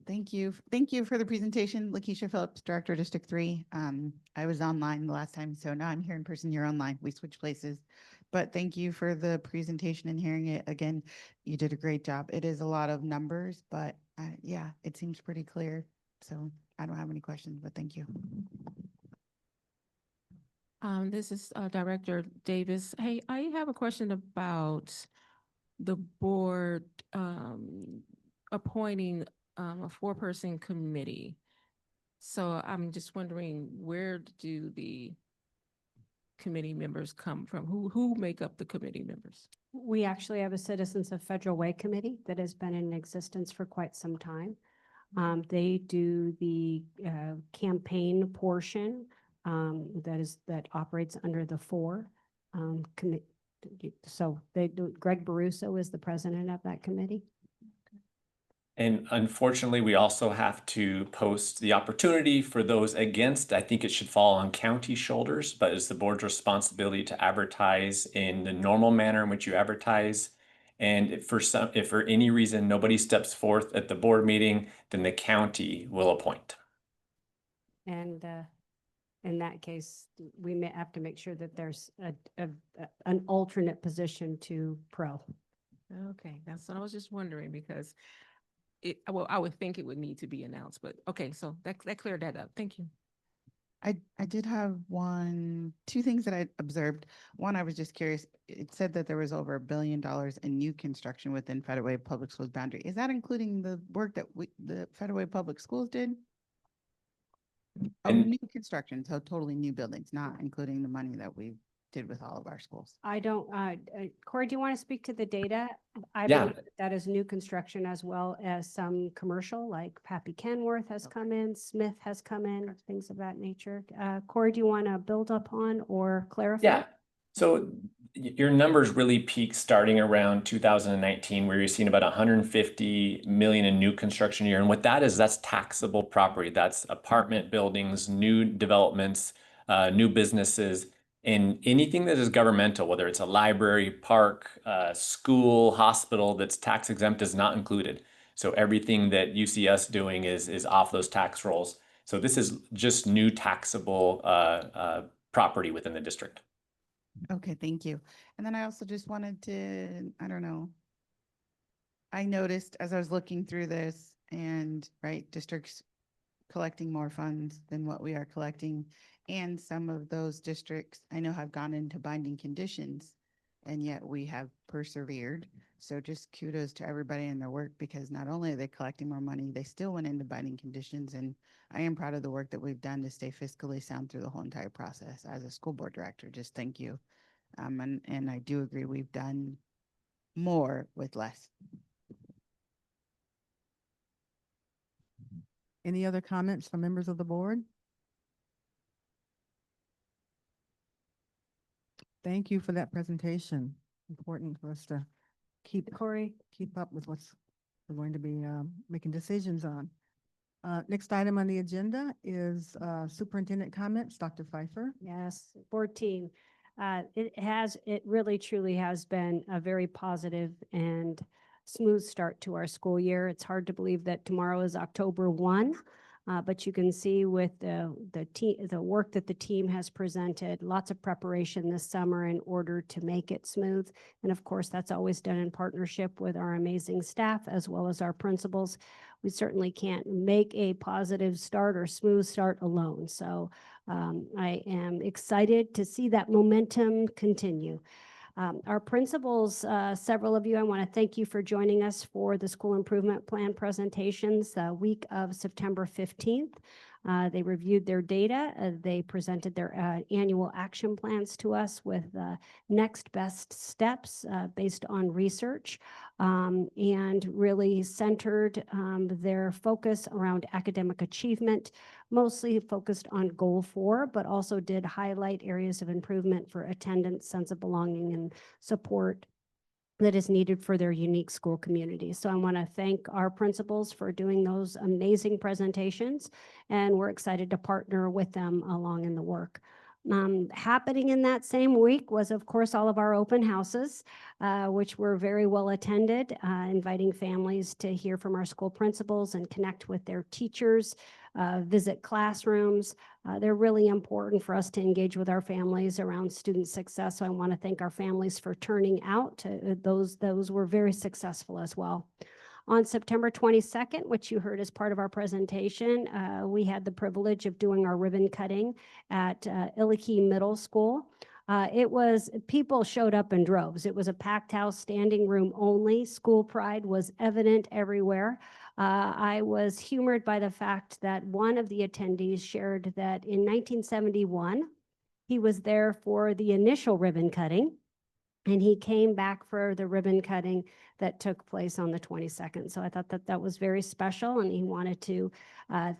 Thank you. Thank you for the presentation, Lakeisha Phillips, Director, District 3. I was online the last time, so now I'm here in person. You're online. We switched places. But thank you for the presentation and hearing it. Again, you did a great job. It is a lot of numbers, but yeah, it seems pretty clear. So I don't have any questions, but thank you. This is Director Davis. Hey, I have a question about the board appointing a 4-person committee. So I'm just wondering, where do the committee members come from? Who make up the committee members? We actually have a Citizens of Federal Way Committee that has been in existence for quite some time. They do the campaign portion that operates under the 4 committee. So they do. Greg Baruso is the president of that committee. And unfortunately, we also have to post the opportunity for those against. I think it should fall on county shoulders, but it's the board's responsibility to advertise in the normal manner in which you advertise. And if for any reason nobody steps forth at the board meeting, then the county will appoint. And in that case, we may have to make sure that there's an alternate position to pro. Okay, that's what I was just wondering, because I would think it would need to be announced, but okay, so that cleared that up. Thank you. I did have two things that I observed. One, I was just curious. It said that there was over $1 billion in new construction within Federal Way Public Schools boundary. Is that including the work that the Federal Way Public Schools did? Oh, And- new construction, so totally new buildings, not including the money that we did with all of our schools. I don't, Corey, do you want to speak to the data? I Yeah. believe that is new construction as well as some commercial, like Pappy Kenworth has come in, Smith has come in, things of that nature. Corey, do you want to build upon or clarify? Yeah. So your numbers really peak starting around 2019, where you're seeing about 150 million in new construction a year. And what that is, that's taxable property. That's apartment buildings, new developments, new businesses, and anything that is governmental, whether it's a library, park, school, hospital that's tax exempt is not included. So everything that you see us doing is off those tax rolls. So this is just new taxable property within the district. Okay, thank you. And then I also just wanted to, I don't know. I noticed as I was looking through this and, right, districts collecting more funds than what we are collecting. And some of those districts I know have gone into binding conditions, and yet we have persevered. So just kudos to everybody in their work, because not only are they collecting more money, they still went into binding conditions. And I am proud of the work that we've done to stay fiscally sound through the whole entire process. As a school board director, just thank you. And I do agree we've done more with less. Any other comments from members of the board? Thank you for that presentation. Important for us to keep up with what's we're going to be making decisions on. Next item on the agenda is superintendent comments. Dr. Pfeiffer. Yes, 14. It really truly has been a very positive and smooth start to our school year. It's hard to believe that tomorrow is October 1. But you can see with the work that the team has presented, lots of preparation this summer in order to make it smooth. And of course, that's always done in partnership with our amazing staff as well as our principals. We certainly can't make a positive start or smooth start alone. So I am excited to see that momentum continue. Our principals, several of you, I want to thank you for joining us for the school improvement plan presentations the week of September 15th. They reviewed their data. They presented their annual action plans to us with next best steps based on research, and really centered their focus around academic achievement, mostly focused on goal 4, but also did highlight areas of improvement for attendance, sense of belonging, and support that is needed for their unique school community. So I want to thank our principals for doing those amazing presentations, and we're excited to partner with them along in the work. Happening in that same week was, of course, all of our open houses, which were very well attended, inviting families to hear from our school principals and connect with their teachers, visit classrooms. They're really important for us to engage with our families around student success. So I want to thank our families for turning out. Those were very successful as well. On September 22nd, which you heard as part of our presentation, we had the privilege of doing our ribbon cutting at Illicky Middle School. People showed up in droves. It was a packed house, standing room only. School pride was evident everywhere. I was humored by the fact that one of the attendees shared that in 1971, he was there for the initial ribbon cutting, and he came back for the ribbon cutting that took place on the 22nd. So I thought that that was very special, and he wanted to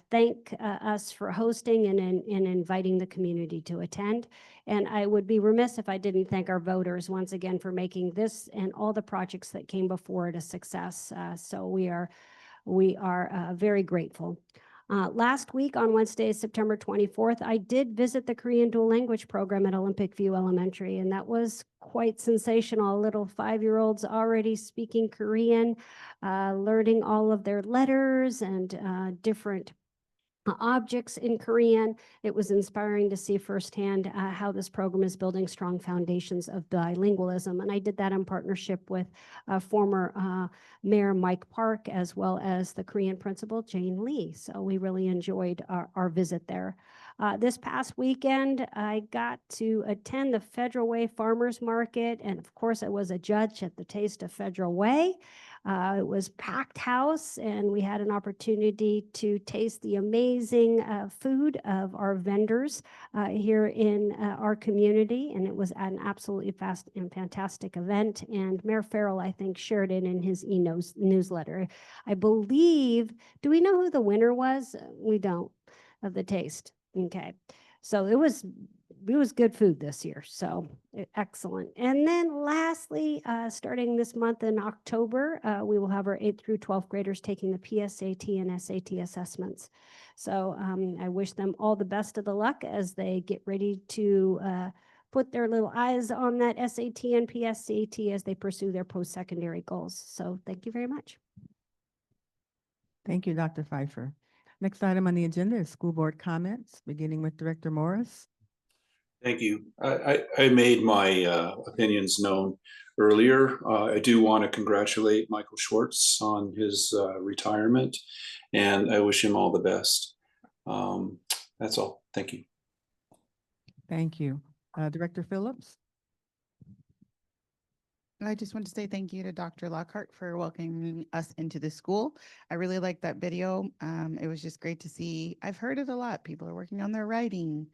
thank us for hosting and inviting the community to attend. And I would be remiss if I didn't thank our voters once again for making this and all the projects that came before it a success. So we are very grateful. Last week on Wednesday, September 24th, I did visit the Korean dual language program at Olympic View Elementary, and that was quite sensational. Little 5-year-olds already speaking Korean, learning all of their letters and different objects in Korean. It was inspiring to see firsthand how this program is building strong foundations of bilingualism. And I did that in partnership with former Mayor Mike Park, as well as the Korean principal, Jane Lee. So we really enjoyed our visit there. This past weekend, I got to attend the Federal Way Farmers Market. And of course, I was a judge at the Taste of Federal Way. It was packed house, and we had an opportunity to taste the amazing food of our vendors here in our community, and it was an absolutely fast and fantastic event. And Mayor Farrell, I think, shared it in his newsletter. I believe, do we know who the winner was? We don't, of the taste. Okay, so it was good food this year, so excellent. And then lastly, starting this month in October, we will have our 8th through 12th graders taking the PSAT and SAT assessments. So I wish them all the best of the luck as they get ready to put their little eyes on that SAT and PSAT as they pursue their post-secondary goals. So thank you very much. Thank you, Dr. Pfeiffer. Next item on the agenda is school board comments, beginning with Director Morris. Thank you. I made my opinions known earlier. I do want to congratulate Michael Schwartz on his retirement, and I wish him all the best. That's all. Thank you. Thank you. Director Phillips. I just want to say thank you to Dr. Lockhart for welcoming us into the school. I really liked that video. It was just great to see. I've heard it a lot. People are working on their writing.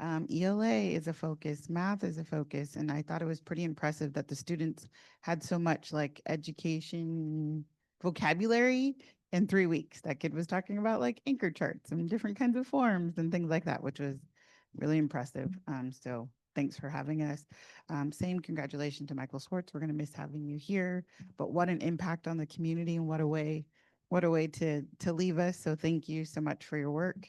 ELA is a focus, math is a focus, and I thought it was pretty impressive that the students had so much like education vocabulary in 3 weeks. That kid was talking about like anchor charts and different kinds of forms and things like that, which was really impressive. So thanks for having us. Same congratulations to Michael Schwartz. We're going to miss having you here, but what an impact on the community, and what a way to leave us. So thank you so much for your work.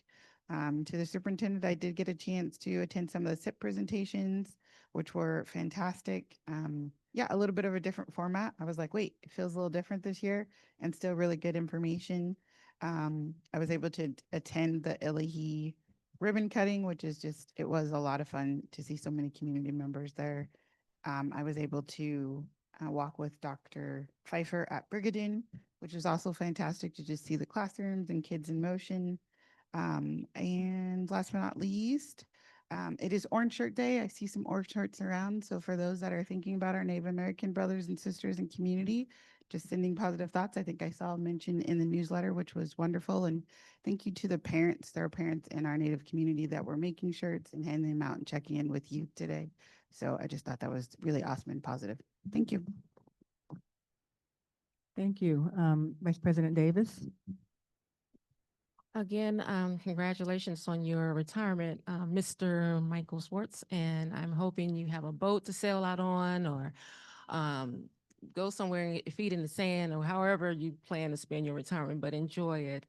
To the superintendent, I did get a chance to attend some of the SIP presentations, which were fantastic. Yeah, a little bit of a different format. I was like, wait, it feels a little different this year, and still really good information. I was able to attend the Illahee ribbon cutting, which is just, it was a lot of fun to see so many community members there. I was able to walk with Dr. Pfeiffer at Brigaden, which was also fantastic to just see the classrooms and kids in motion. And last but not least, it is Orange Shirt Day. I see some orange shirts around. So for those that are thinking about our Native American brothers and sisters and community, just sending positive thoughts. I think I saw mentioned in the newsletter, which was wonderful. And thank you to the parents. There are parents in our Native community that were making shirts and handing them out and checking in with youth today. So I just thought that was really awesome and positive. Thank you. Thank you. Vice President Davis. Again, congratulations on your retirement, Mr. Michael Schwartz, and I'm hoping you have a boat to sail out on, or go somewhere and get your feet in the sand, or however you plan to spend your retirement, but enjoy it.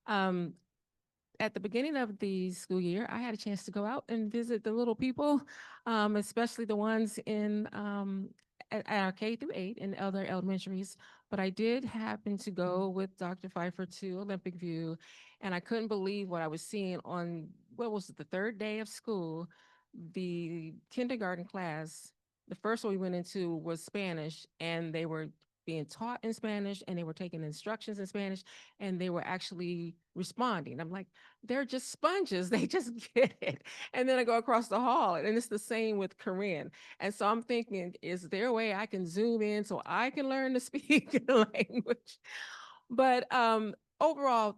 At the beginning of the school year, I had a chance to go out and visit the little people, especially the ones in at our K through 8 and other elementaries. But I did happen to go with Dr. Pfeiffer to Olympic View, and I couldn't believe what I was seeing on, what was it, the 3rd day of school. The kindergarten class, the first one we went into was Spanish, and they were being taught in Spanish, and they were taking instructions in Spanish, and they were actually responding. I'm like, they're just sponges. They just get it. And then I go across the hall, and it's the same with Korean. And so I'm thinking, is there a way I can zoom in so I can learn to speak the language? But overall,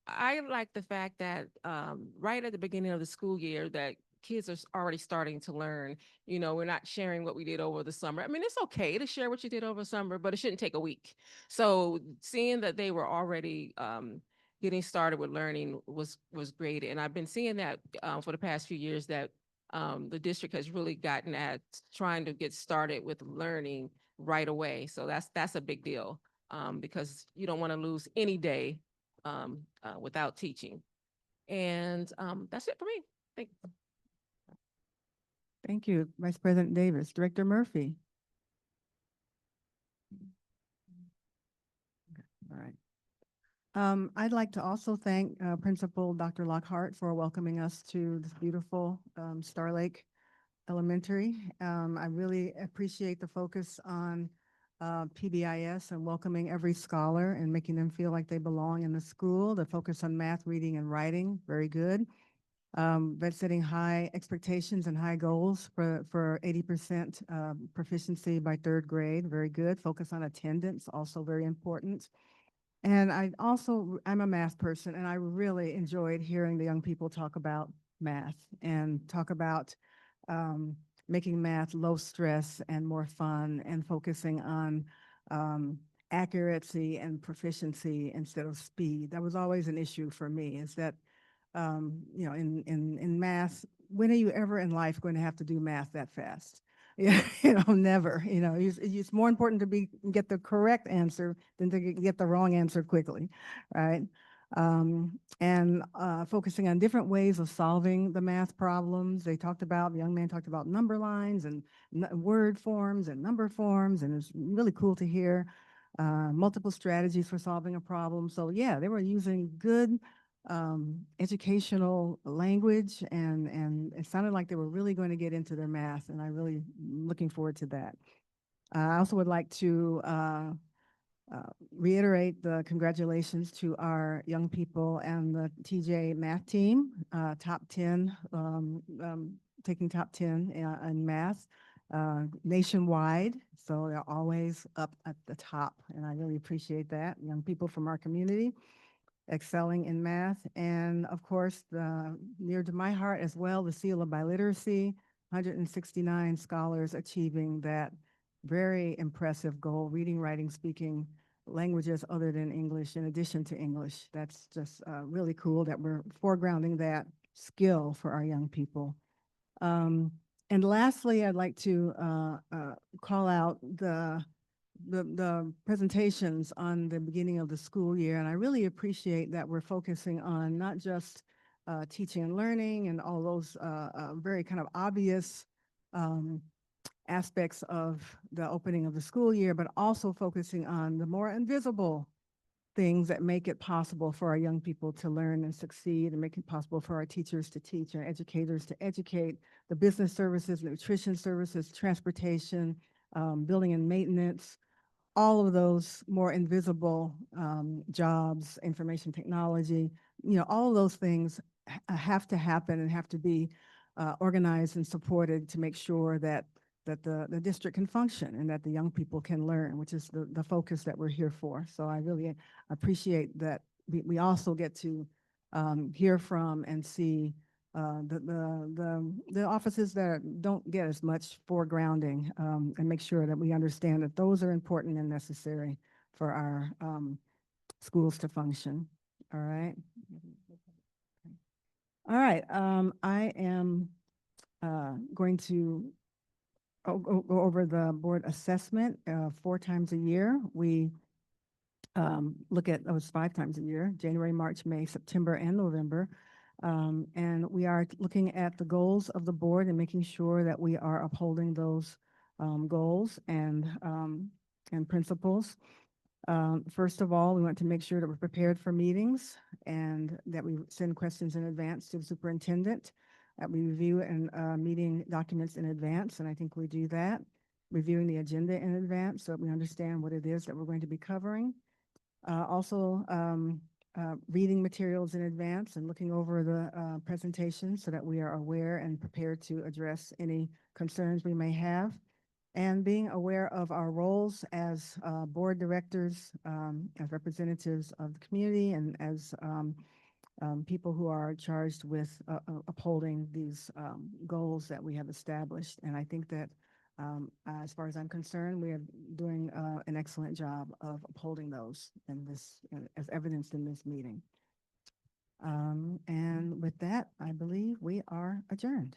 I like the fact that right at the beginning of the school year that kids are already starting to learn. You know, we're not sharing what we did over the summer. I mean, it's okay to share what you did over summer, but it shouldn't take a week. So seeing that they were already getting started with learning was great. And I've been seeing that for the past few years that the district has really gotten at trying to get started with learning right away. So that's a big deal because you don't want to lose any day without teaching. And that's it for me. Thanks. Thank you, Vice President Davis. Director Murphy. All right. I'd like to also thank Principal Dr. Lockhart for welcoming us to this beautiful Star Lake Elementary. I really appreciate the focus on PBIS and welcoming every scholar and making them feel like they belong in the school. The focus on math, reading, and writing, very good. But setting high expectations and high goals for 80% proficiency by third grade, very good. Focus on attendance, also very important. And I'm a math person, and I really enjoyed hearing the young people talk about math and talk about making math low stress and more fun and focusing on accuracy and proficiency instead of speed. That was always an issue for me, is that, in math, when are you ever in life going to have to do math that fast? Yeah, never. It's more important to get the correct answer than to get the wrong answer quickly, right? And focusing on different ways of solving the math problems. The young man talked about number lines and word forms and number forms, and it's really cool to hear multiple strategies for solving a problem. So yeah, they were using good educational language, and it sounded like they were really going to get into their math, and I really looking forward to that. I also would like to reiterate the congratulations to our young people and the TJ math team, top 10, taking top 10 in math nationwide. So they're always up at the top, and I really appreciate that. Young people from our community excelling in math. And of course, near to my heart as well, the seal of biliteracy, 169 scholars achieving that very impressive goal, reading, writing, speaking languages other than English in addition to English. That's just really cool that we're foregrounding that skill for our young people. And lastly, I'd like to call out the presentations on the beginning of the school year, and I really appreciate that we're focusing on not just teaching and learning and all those very kind of obvious aspects of the opening of the school year, but also focusing on the more invisible things that make it possible for our young people to learn and succeed, and make it possible for our teachers to teach and educators to educate, the business services, nutrition services, transportation, building and maintenance, all of those more invisible jobs, information technology, all of those things have to happen and have to be organized and supported to make sure that the district can function and that the young people can learn, which is the focus that we're here for. So I really appreciate that we also get to hear from and see the offices that don't get as much foregrounding, and make sure that we understand that those are important and necessary for our schools to function. All right. All right. I am going to go over the board assessment 4 times a year. We look at those 5 times a year: January, March, May, September, and November. And we are looking at the goals of the board and making sure that we are upholding those goals and principles. First of all, we want to make sure that we're prepared for meetings and that we send questions in advance to the superintendent, that we review and meeting documents in advance, and I think we do that. Reviewing the agenda in advance so that we understand what it is that we're going to be covering. Also, reading materials in advance and looking over the presentation so that we are aware and prepared to address any concerns we may have. And being aware of our roles as board directors, as representatives of the community, and as people who are charged with upholding these goals that we have established. And I think that as far as I'm concerned, we are doing an excellent job of upholding those in this, as evidenced in this meeting. And with that, I believe we are adjourned.